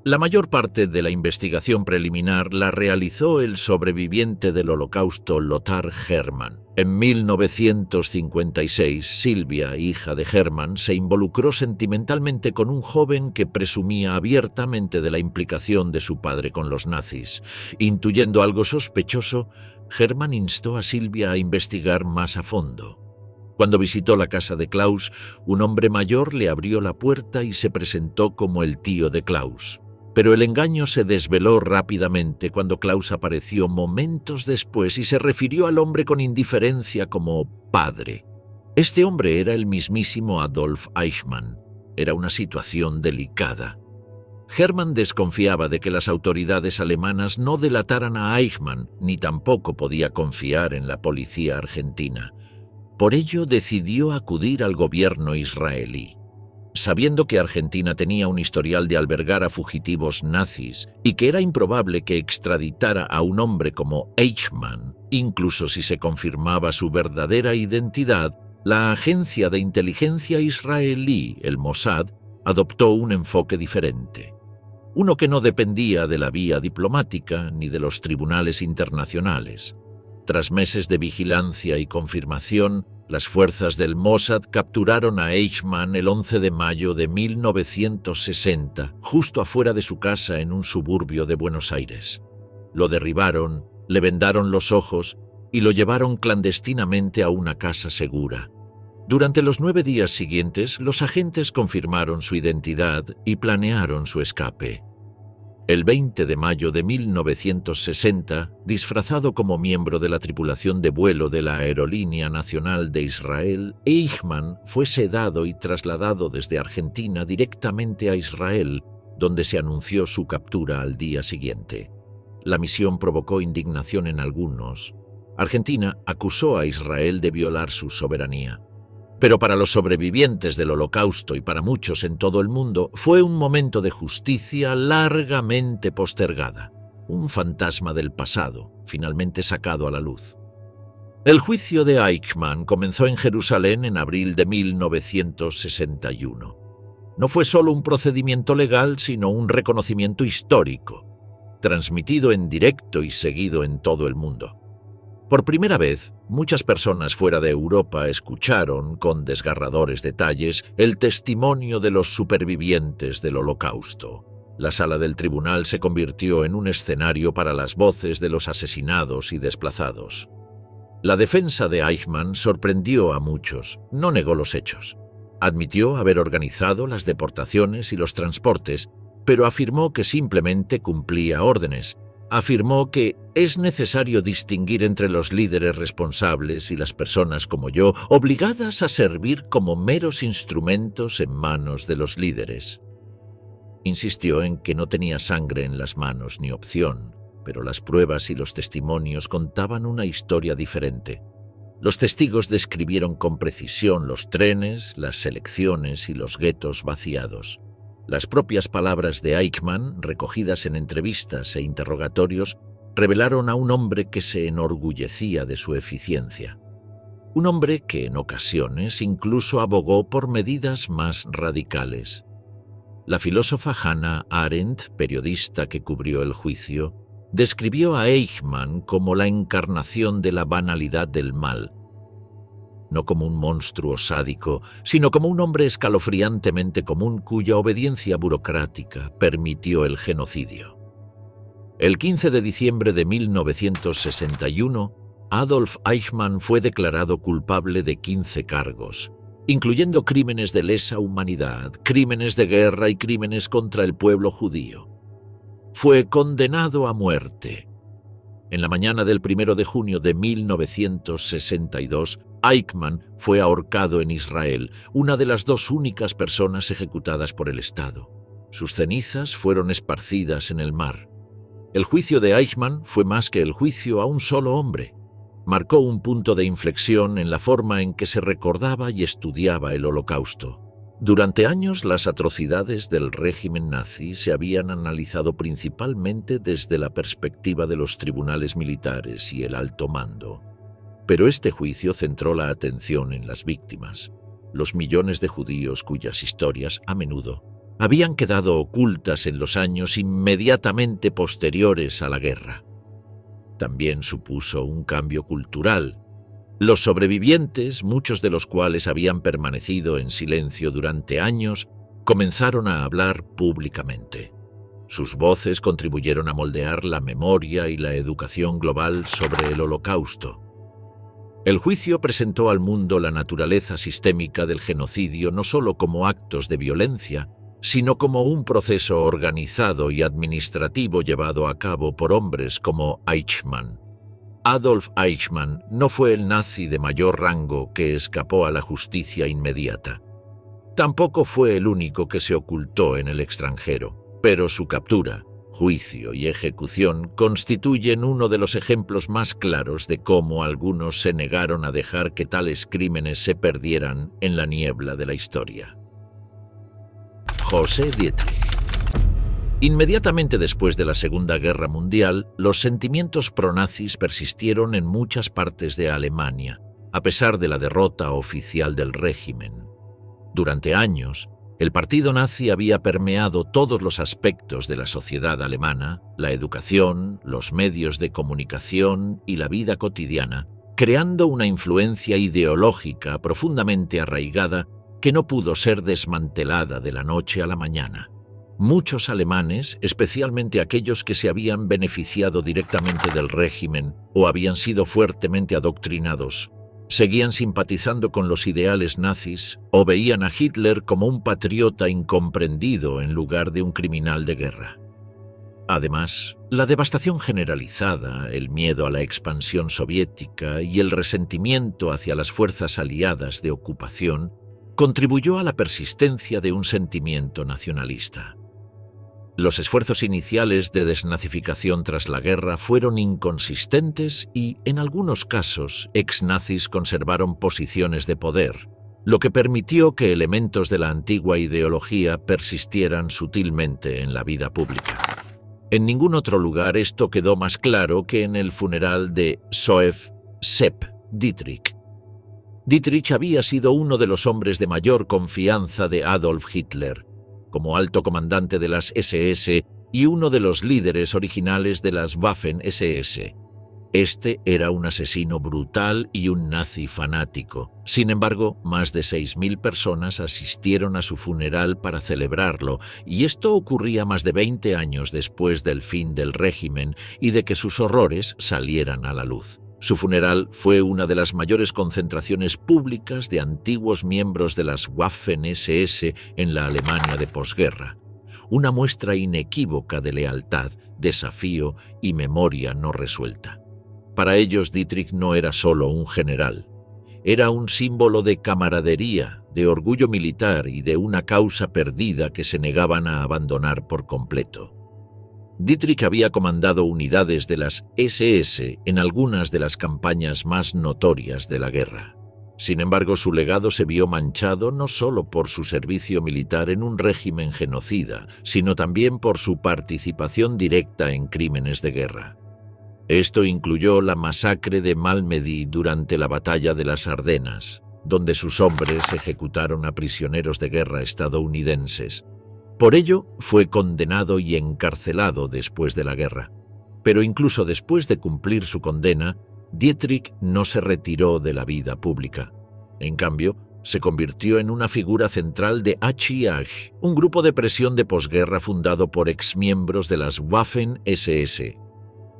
La mayor parte de la investigación preliminar la realizó el sobreviviente del Holocausto Lothar Hermann. En 1956, Silvia, hija de Hermann, se involucró sentimentalmente con un joven que presumía abiertamente de la implicación de su padre con los nazis. Intuyendo algo sospechoso, Hermann instó a Silvia a investigar más a fondo. Cuando visitó la casa de Klaus, un hombre mayor le abrió la puerta y se presentó como el tío de Klaus. Pero el engaño se desveló rápidamente cuando Klaus apareció momentos después y se refirió al hombre con indiferencia como padre. Este hombre era el mismísimo Adolf Eichmann. Era una situación delicada. Hermann desconfiaba de que las autoridades alemanas no delataran a Eichmann, ni tampoco podía confiar en la policía argentina. Por ello decidió acudir al gobierno israelí. Sabiendo que Argentina tenía un historial de albergar a fugitivos nazis y que era improbable que extraditara a un hombre como Eichmann, incluso si se confirmaba su verdadera identidad, la agencia de inteligencia israelí, el Mossad, adoptó un enfoque diferente. Uno que no dependía de la vía diplomática ni de los tribunales internacionales. Tras meses de vigilancia y confirmación, las fuerzas del Mossad capturaron a Eichmann el 11 de mayo de 1960, justo afuera de su casa en un suburbio de Buenos Aires. Lo derribaron, le vendaron los ojos y lo llevaron clandestinamente a una casa segura. Durante los 9 días siguientes, los agentes confirmaron su identidad y planearon su escape. El 20 de mayo de 1960, disfrazado como miembro de la tripulación de vuelo de la Aerolínea Nacional de Israel, Eichmann fue sedado y trasladado desde Argentina directamente a Israel, donde se anunció su captura al día siguiente. la misión provocó indignación en algunos. Argentina acusó a Israel de violar su soberanía. Pero para los sobrevivientes del Holocausto y para muchos en todo el mundo fue un momento de justicia largamente postergada, un fantasma del pasado, finalmente sacado a la luz. El juicio de Eichmann comenzó en Jerusalén en abril de 1961. No fue solo un procedimiento legal, sino un reconocimiento histórico, transmitido en directo y seguido en todo el mundo. Por primera vez, muchas personas fuera de Europa escucharon, con desgarradores detalles, el testimonio de los supervivientes del Holocausto. La sala del tribunal se convirtió en un escenario para las voces de los asesinados y desplazados. La defensa de Eichmann sorprendió a muchos, no negó los hechos. Admitió haber organizado las deportaciones y los transportes, pero afirmó que simplemente cumplía órdenes. Afirmó que es necesario distinguir entre los líderes responsables y las personas como yo, obligadas a servir como meros instrumentos en manos de los líderes. Insistió en que no tenía sangre en las manos ni opción, pero las pruebas y los testimonios contaban una historia diferente. Los testigos describieron con precisión los trenes, las selecciones y los guetos vaciados. Las propias palabras de Eichmann, recogidas en entrevistas e interrogatorios, revelaron a un hombre que se enorgullecía de su eficiencia. Un hombre que, en ocasiones, incluso abogó por medidas más radicales. La filósofa Hannah Arendt, periodista que cubrió el juicio, describió a Eichmann como la encarnación de la banalidad del mal, no como un monstruo sádico, sino como un hombre escalofriantemente común cuya obediencia burocrática permitió el genocidio. El 15 de diciembre de 1961, Adolf Eichmann fue declarado culpable de 15 cargos, incluyendo crímenes de lesa humanidad, crímenes de guerra y crímenes contra el pueblo judío. Fue condenado a muerte. En la mañana del 1 de junio de 1962, Eichmann fue ahorcado en Israel, una de las dos únicas personas ejecutadas por el Estado. Sus cenizas fueron esparcidas en el mar. El juicio de Eichmann fue más que el juicio a un solo hombre. Marcó un punto de inflexión en la forma en que se recordaba y estudiaba el Holocausto. Durante años, las atrocidades del régimen nazi se habían analizado principalmente desde la perspectiva de los tribunales militares y el alto mando. Pero este juicio centró la atención en las víctimas, los millones de judíos cuyas historias, a menudo, habían quedado ocultas en los años inmediatamente posteriores a la guerra. También supuso un cambio cultural. Los sobrevivientes, muchos de los cuales habían permanecido en silencio durante años, comenzaron a hablar públicamente. Sus voces contribuyeron a moldear la memoria y la educación global sobre el Holocausto. El juicio presentó al mundo la naturaleza sistémica del genocidio no solo como actos de violencia, sino como un proceso organizado y administrativo llevado a cabo por hombres como Eichmann. Adolf Eichmann no fue el nazi de mayor rango que escapó a la justicia inmediata. Tampoco fue el único que se ocultó en el extranjero, pero su captura, juicio y ejecución constituyen uno de los ejemplos más claros de cómo algunos se negaron a dejar que tales crímenes se perdieran en la niebla de la historia. José Dietrich. Inmediatamente después de la Segunda Guerra Mundial, los sentimientos pronazis persistieron en muchas partes de Alemania, a pesar de la derrota oficial del régimen. Durante años, el partido nazi había permeado todos los aspectos de la sociedad alemana, la educación, los medios de comunicación y la vida cotidiana, creando una influencia ideológica profundamente arraigada que no pudo ser desmantelada de la noche a la mañana. Muchos alemanes, especialmente aquellos que se habían beneficiado directamente del régimen o habían sido fuertemente adoctrinados, seguían simpatizando con los ideales nazis o veían a Hitler como un patriota incomprendido en lugar de un criminal de guerra. Además, la devastación generalizada, el miedo a la expansión soviética y el resentimiento hacia las fuerzas aliadas de ocupación contribuyó a la persistencia de un sentimiento nacionalista. Los esfuerzos iniciales de desnazificación tras la guerra fueron inconsistentes y, en algunos casos, ex-nazis conservaron posiciones de poder, lo que permitió que elementos de la antigua ideología persistieran sutilmente en la vida pública. En ningún otro lugar esto quedó más claro que en el funeral de Joseph Sepp Dietrich. Dietrich había sido uno de los hombres de mayor confianza de Adolf Hitler, como alto comandante de las SS y uno de los líderes originales de las Waffen-SS. Este era un asesino brutal y un nazi fanático. Sin embargo, más de 6.000 personas asistieron a su funeral para celebrarlo, y esto ocurría más de 20 años después del fin del régimen y de que sus horrores salieran a la luz. Su funeral fue una de las mayores concentraciones públicas de antiguos miembros de las Waffen-SS en la Alemania de posguerra, una muestra inequívoca de lealtad, desafío y memoria no resuelta. Para ellos, Dietrich no era solo un general, era un símbolo de camaradería, de orgullo militar y de una causa perdida que se negaban a abandonar por completo. Dietrich había comandado unidades de las SS en algunas de las campañas más notorias de la guerra. Sin embargo, su legado se vio manchado no solo por su servicio militar en un régimen genocida, sino también por su participación directa en crímenes de guerra. Esto incluyó la masacre de Malmedy durante la Batalla de las Ardenas, donde sus hombres ejecutaron a prisioneros de guerra estadounidenses. Por ello, fue condenado y encarcelado después de la guerra. Pero incluso después de cumplir su condena, Dietrich no se retiró de la vida pública. En cambio, se convirtió en una figura central de HIAG, un grupo de presión de posguerra fundado por exmiembros de las Waffen-SS.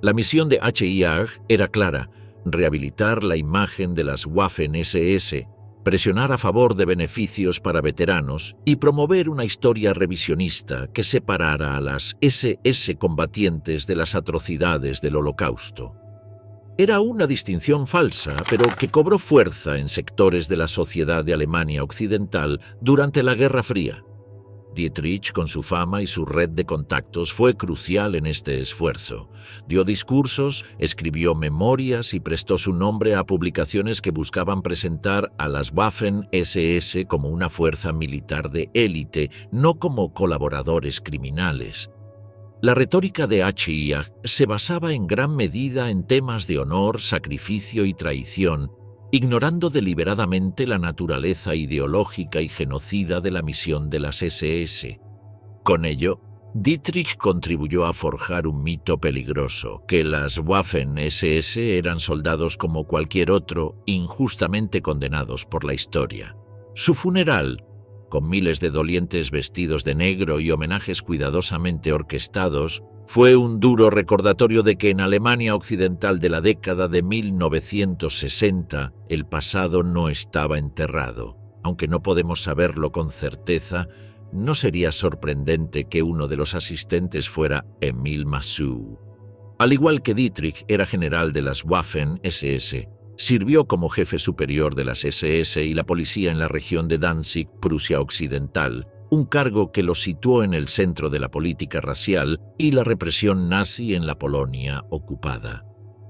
La misión de HIAG era clara: rehabilitar la imagen de las Waffen-SS, presionar a favor de beneficios para veteranos y promover una historia revisionista que separara a las SS combatientes de las atrocidades del Holocausto. Era una distinción falsa, pero que cobró fuerza en sectores de la sociedad de Alemania Occidental durante la Guerra Fría. Dietrich, con su fama y su red de contactos, fue crucial en este esfuerzo. Dio discursos, escribió memorias y prestó su nombre a publicaciones que buscaban presentar a las Waffen-SS como una fuerza militar de élite, no como colaboradores criminales. La retórica de HIAG se basaba en gran medida en temas de honor, sacrificio y traición, ignorando deliberadamente la naturaleza ideológica y genocida de la misión de las SS. Con ello, Dietrich contribuyó a forjar un mito peligroso, que las Waffen-SS eran soldados como cualquier otro, injustamente condenados por la historia. Su funeral, con miles de dolientes vestidos de negro y homenajes cuidadosamente orquestados, fue un duro recordatorio de que en Alemania Occidental de la década de 1960 el pasado no estaba enterrado. Aunque no podemos saberlo con certeza, no sería sorprendente que uno de los asistentes fuera Emil Massou. Al igual que Dietrich era general de las Waffen-SS, sirvió como jefe superior de las SS y la policía en la región de Danzig, Prusia Occidental, un cargo que lo situó en el centro de la política racial y la represión nazi en la Polonia ocupada.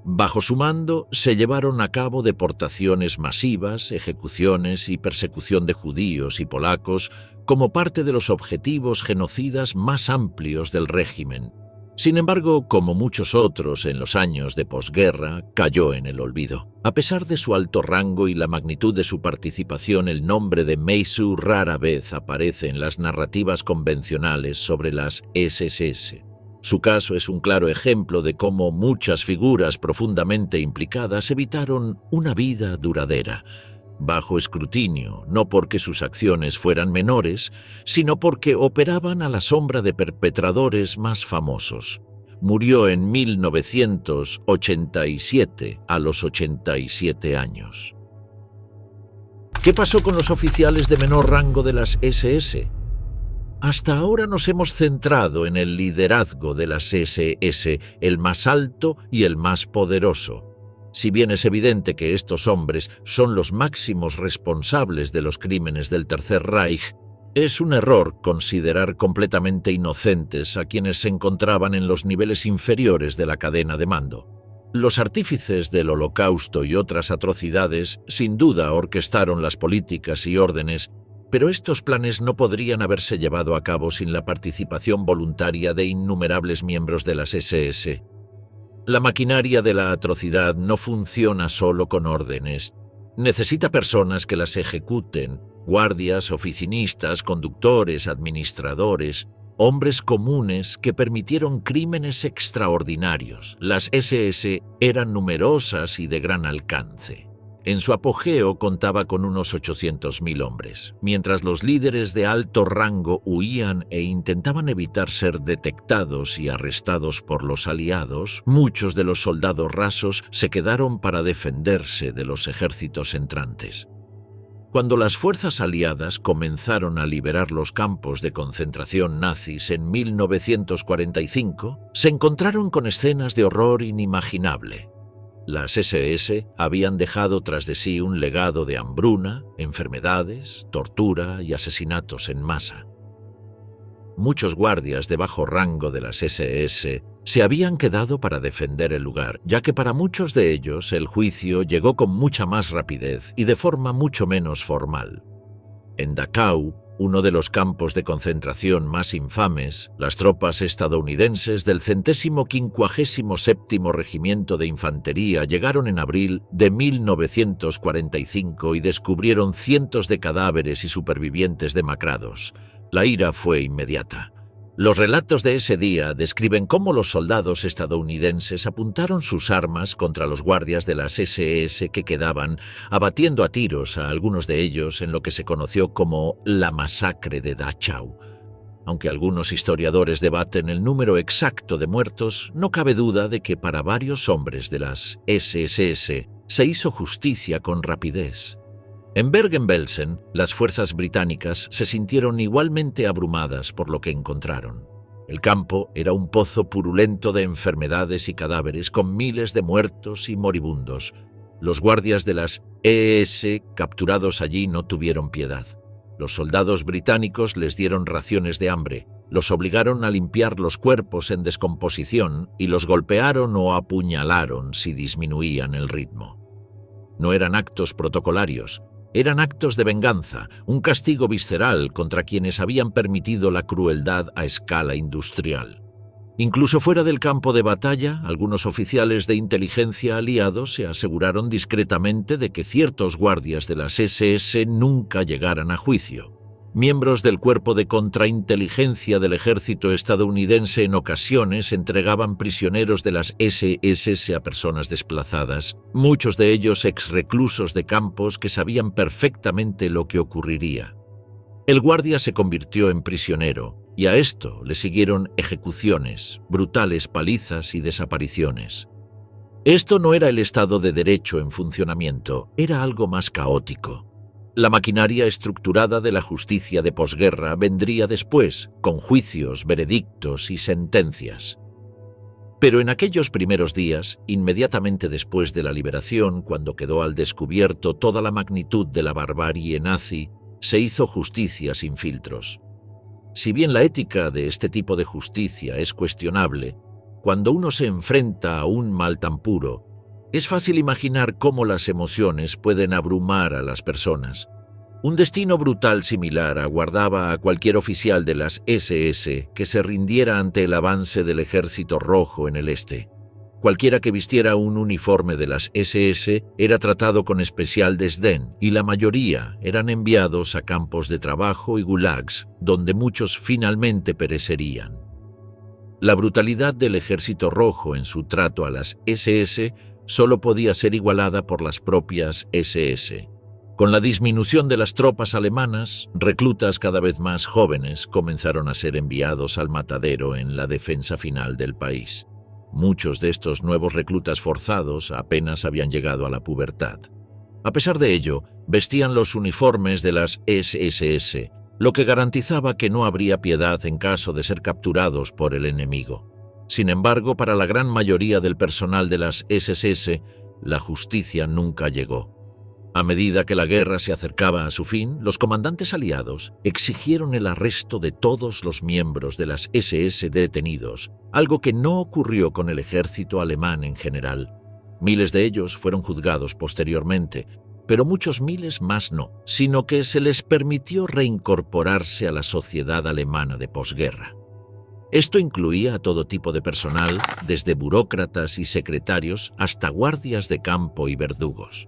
Bajo su mando se llevaron a cabo deportaciones masivas, ejecuciones y persecución de judíos y polacos como parte de los objetivos genocidas más amplios del régimen. Sin embargo, como muchos otros en los años de posguerra, cayó en el olvido. A pesar de su alto rango y la magnitud de su participación, el nombre de Massou rara vez aparece en las narrativas convencionales sobre las SS. Su caso es un claro ejemplo de cómo muchas figuras profundamente implicadas evitaron una vida duradera, bajo escrutinio, no porque sus acciones fueran menores, sino porque operaban a la sombra de perpetradores más famosos. Murió en 1987, a los 87 años. ¿Qué pasó con los oficiales de menor rango de las SS? Hasta ahora nos hemos centrado en el liderazgo de las SS, el más alto y el más poderoso. Si bien es evidente que estos hombres son los máximos responsables de los crímenes del Tercer Reich, Es un error considerar completamente inocentes a quienes se encontraban en los niveles inferiores de la cadena de mando. Los artífices del Holocausto y otras atrocidades sin duda orquestaron las políticas y órdenes, pero estos planes no podrían haberse llevado a cabo sin la participación voluntaria de innumerables miembros de las SS. La maquinaria de la atrocidad no funciona solo con órdenes. Necesita personas que las ejecuten, guardias, oficinistas, conductores, administradores, hombres comunes que permitieron crímenes extraordinarios. Las SS eran numerosas y de gran alcance. En su apogeo contaba con unos 800.000 hombres. Mientras los líderes de alto rango huían e intentaban evitar ser detectados y arrestados por los aliados, muchos de los soldados rasos se quedaron para defenderse de los ejércitos entrantes. Cuando las fuerzas aliadas comenzaron a liberar los campos de concentración nazis en 1945, se encontraron con escenas de horror inimaginable. Las SS habían dejado tras de sí un legado de hambruna, enfermedades, tortura y asesinatos en masa. Muchos guardias de bajo rango de las SS se habían quedado para defender el lugar, ya que para muchos de ellos el juicio llegó con mucha más rapidez y de forma mucho menos formal. En Dachau, uno de los campos de concentración más infames, las tropas estadounidenses del 157º Regimiento de Infantería llegaron en abril de 1945 y descubrieron cientos de cadáveres y supervivientes demacrados. La ira fue inmediata. Los relatos de ese día describen cómo los soldados estadounidenses apuntaron sus armas contra los guardias de las SS que quedaban, abatiendo a tiros a algunos de ellos en lo que se conoció como la masacre de Dachau. Aunque algunos historiadores debaten el número exacto de muertos, no cabe duda de que para varios hombres de las SS se hizo justicia con rapidez. En Bergen-Belsen, las fuerzas británicas se sintieron igualmente abrumadas por lo que encontraron. El campo era un pozo purulento de enfermedades y cadáveres con miles de muertos y moribundos. Los guardias de las ES capturados allí no tuvieron piedad. Los soldados británicos les dieron raciones de hambre, los obligaron a limpiar los cuerpos en descomposición y los golpearon o apuñalaron si disminuían el ritmo. No eran actos protocolarios. Eran actos de venganza, un castigo visceral contra quienes habían permitido la crueldad a escala industrial. Incluso fuera del campo de batalla, algunos oficiales de inteligencia aliados se aseguraron discretamente de que ciertos guardias de las SS nunca llegaran a juicio. Miembros del cuerpo de contrainteligencia del ejército estadounidense en ocasiones entregaban prisioneros de las SS a personas desplazadas, muchos de ellos exreclusos de campos que sabían perfectamente lo que ocurriría. El guardia se convirtió en prisionero, y a esto le siguieron ejecuciones, brutales palizas y desapariciones. Esto no era el Estado de Derecho en funcionamiento, era algo más caótico. La maquinaria estructurada de la justicia de posguerra vendría después, con juicios, veredictos y sentencias. Pero en aquellos primeros días, inmediatamente después de la liberación, cuando quedó al descubierto toda la magnitud de la barbarie nazi, se hizo justicia sin filtros. Si bien la ética de este tipo de justicia es cuestionable, cuando uno se enfrenta a un mal tan puro, es fácil imaginar cómo las emociones pueden abrumar a las personas. Un destino brutal similar aguardaba a cualquier oficial de las SS que se rindiera ante el avance del Ejército Rojo en el este. Cualquiera que vistiera un uniforme de las SS era tratado con especial desdén y la mayoría eran enviados a campos de trabajo y gulags, donde muchos finalmente perecerían. La brutalidad del Ejército Rojo en su trato a las SS solo podía ser igualada por las propias SS. Con la disminución de las tropas alemanas, reclutas cada vez más jóvenes comenzaron a ser enviados al matadero en la defensa final del país. Muchos de estos nuevos reclutas forzados apenas habían llegado a la pubertad. A pesar de ello, vestían los uniformes de las SS, lo que garantizaba que no habría piedad en caso de ser capturados por el enemigo. Sin embargo, para la gran mayoría del personal de las SS, la justicia nunca llegó. A medida que la guerra se acercaba a su fin, los comandantes aliados exigieron el arresto de todos los miembros de las SS detenidos, algo que no ocurrió con el ejército alemán en general. Miles de ellos fueron juzgados posteriormente, pero muchos miles más no, sino que se les permitió reincorporarse a la sociedad alemana de posguerra. Esto incluía a todo tipo de personal, desde burócratas y secretarios hasta guardias de campo y verdugos.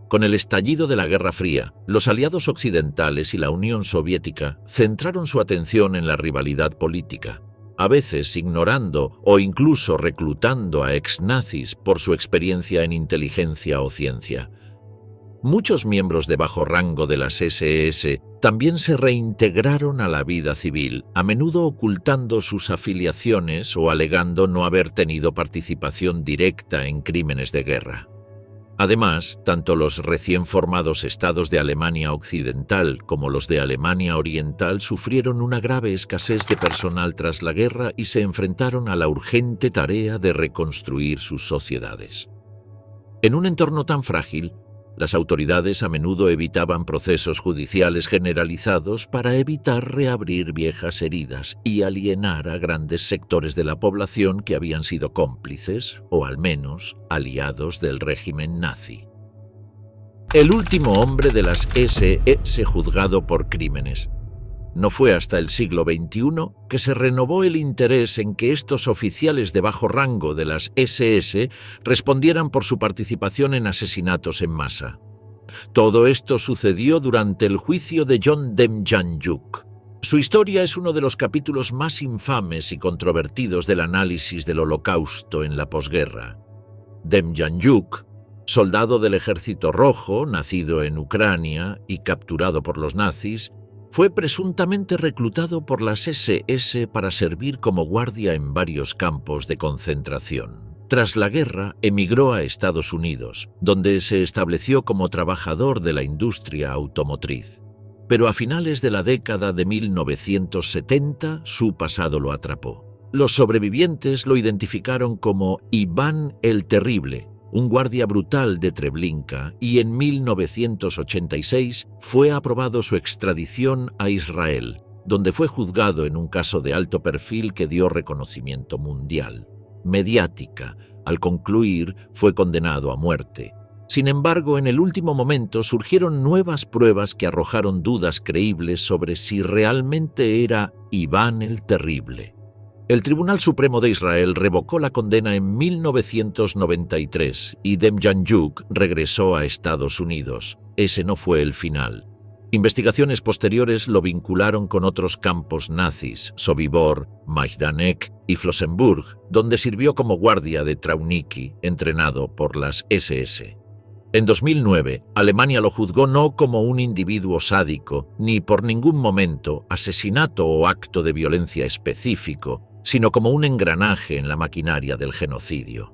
Con el estallido de la Guerra Fría, los aliados occidentales y la Unión Soviética centraron su atención en la rivalidad política, a veces ignorando o incluso reclutando a ex-nazis por su experiencia en inteligencia o ciencia. Muchos miembros de bajo rango de las SS también se reintegraron a la vida civil, a menudo ocultando sus afiliaciones o alegando no haber tenido participación directa en crímenes de guerra. Además, tanto los recién formados estados de Alemania Occidental como los de Alemania Oriental sufrieron una grave escasez de personal tras la guerra y se enfrentaron a la urgente tarea de reconstruir sus sociedades. En un entorno tan frágil, las autoridades a menudo evitaban procesos judiciales generalizados para evitar reabrir viejas heridas y alienar a grandes sectores de la población que habían sido cómplices, o al menos aliados del régimen nazi. El último hombre de las SS juzgado por crímenes. No fue hasta el siglo XXI que se renovó el interés en que estos oficiales de bajo rango de las SS respondieran por su participación en asesinatos en masa. Todo esto sucedió durante el juicio de John Demjanjuk. Su historia es uno de los capítulos más infames y controvertidos del análisis del Holocausto en la posguerra. Demjanjuk, soldado del Ejército Rojo, nacido en Ucrania y capturado por los nazis, fue presuntamente reclutado por las SS para servir como guardia en varios campos de concentración. Tras la guerra, emigró a Estados Unidos, donde se estableció como trabajador de la industria automotriz. Pero a finales de la década de 1970, su pasado lo atrapó. Los sobrevivientes lo identificaron como Iván el Terrible, un guardia brutal de Treblinka, y en 1986 fue aprobado su extradición a Israel, donde fue juzgado en un caso de alto perfil que dio reconocimiento mundial. Mediática, al concluir, fue condenado a muerte. Sin embargo, en el último momento surgieron nuevas pruebas que arrojaron dudas creíbles sobre si realmente era Iván el Terrible. El Tribunal Supremo de Israel revocó la condena en 1993 y Demjanjuk regresó a Estados Unidos. Ese no fue el final. Investigaciones posteriores lo vincularon con otros campos nazis, Sobibor, Majdanek y Flossenburg, donde sirvió como guardia de Trauniki, entrenado por las SS. En 2009, Alemania lo juzgó no como un individuo sádico, ni por ningún momento asesinato o acto de violencia específico, sino como un engranaje en la maquinaria del genocidio.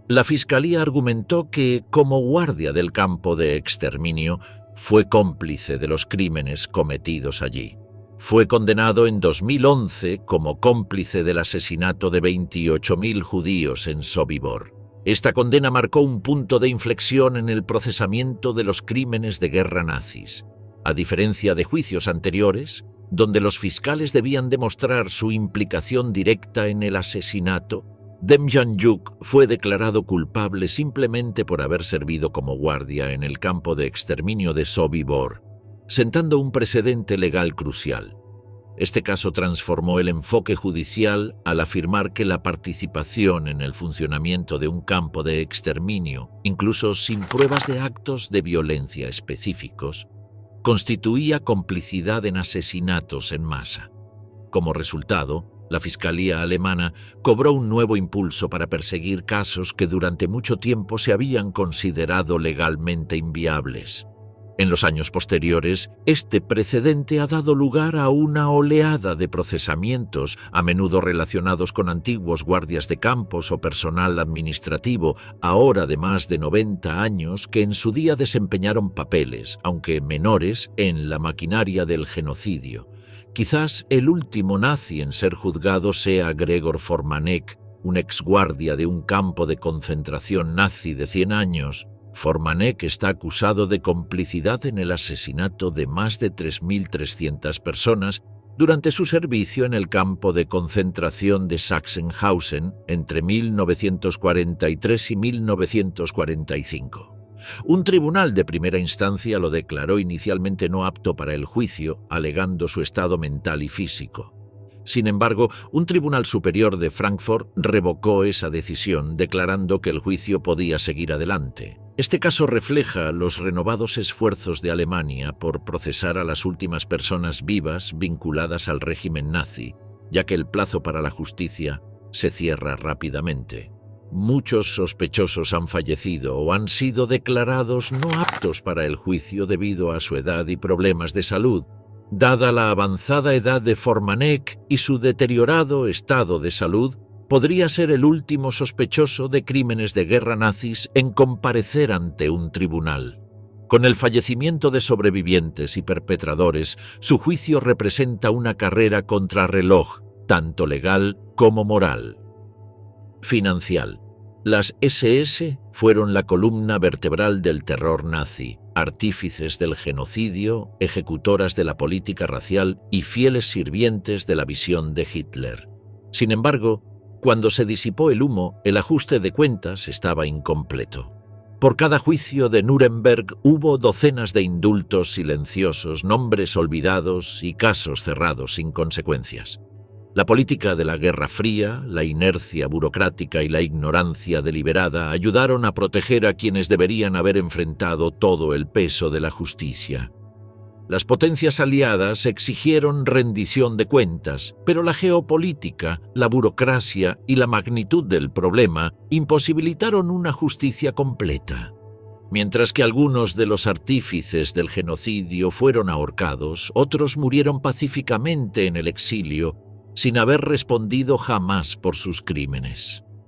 La Fiscalía argumentó que, como guardia del campo de exterminio, fue cómplice de los crímenes cometidos allí. Fue condenado en 2011 como cómplice del asesinato de 28.000 judíos en Sobibor. Esta condena marcó un punto de inflexión en el procesamiento de los crímenes de guerra nazis. A diferencia de juicios anteriores, donde los fiscales debían demostrar su implicación directa en el asesinato, Demjanjuk fue declarado culpable simplemente por haber servido como guardia en el campo de exterminio de Sobibor, sentando un precedente legal crucial. Este caso transformó el enfoque judicial al afirmar que la participación en el funcionamiento de un campo de exterminio, incluso sin pruebas de actos de violencia específicos, constituía complicidad en asesinatos en masa. Como resultado, la Fiscalía alemana cobró un nuevo impulso para perseguir casos que durante mucho tiempo se habían considerado legalmente inviables. En los años posteriores, este precedente ha dado lugar a una oleada de procesamientos, a menudo relacionados con antiguos guardias de campos o personal administrativo, ahora de más de 90 años, que en su día desempeñaron papeles, aunque menores, en la maquinaria del genocidio. Quizás el último nazi en ser juzgado sea Gregor Formanek, un exguardia de un campo de concentración nazi de 100 años. Formanek está acusado de complicidad en el asesinato de más de 3.300 personas durante su servicio en el campo de concentración de Sachsenhausen entre 1943 y 1945. Un tribunal de primera instancia lo declaró inicialmente no apto para el juicio, alegando su estado mental y físico. Sin embargo, un tribunal superior de Frankfurt revocó esa decisión, declarando que el juicio podía seguir adelante. Este caso refleja los renovados esfuerzos de Alemania por procesar a las últimas personas vivas vinculadas al régimen nazi, ya que el plazo para la justicia se cierra rápidamente. Muchos sospechosos han fallecido o han sido declarados no aptos para el juicio debido a su edad y problemas de salud. Dada la avanzada edad de Formanek y su deteriorado estado de salud, podría ser el último sospechoso de crímenes de guerra nazis en comparecer ante un tribunal. Con el fallecimiento de sobrevivientes y perpetradores, su juicio representa una carrera contrarreloj, tanto legal como moral. Financial. Las SS fueron la columna vertebral del terror nazi, artífices del genocidio, ejecutoras de la política racial y fieles sirvientes de la visión de Hitler. Sin embargo, cuando se disipó el humo, el ajuste de cuentas estaba incompleto. Por cada juicio de Nuremberg hubo docenas de indultos silenciosos, nombres olvidados y casos cerrados sin consecuencias. La política de la Guerra Fría, la inercia burocrática y la ignorancia deliberada ayudaron a proteger a quienes deberían haber enfrentado todo el peso de la justicia. Las potencias aliadas exigieron rendición de cuentas, pero la geopolítica, la burocracia y la magnitud del problema imposibilitaron una justicia completa. Mientras que algunos de los artífices del genocidio fueron ahorcados, otros murieron pacíficamente en el exilio, sin haber respondido jamás por sus crímenes.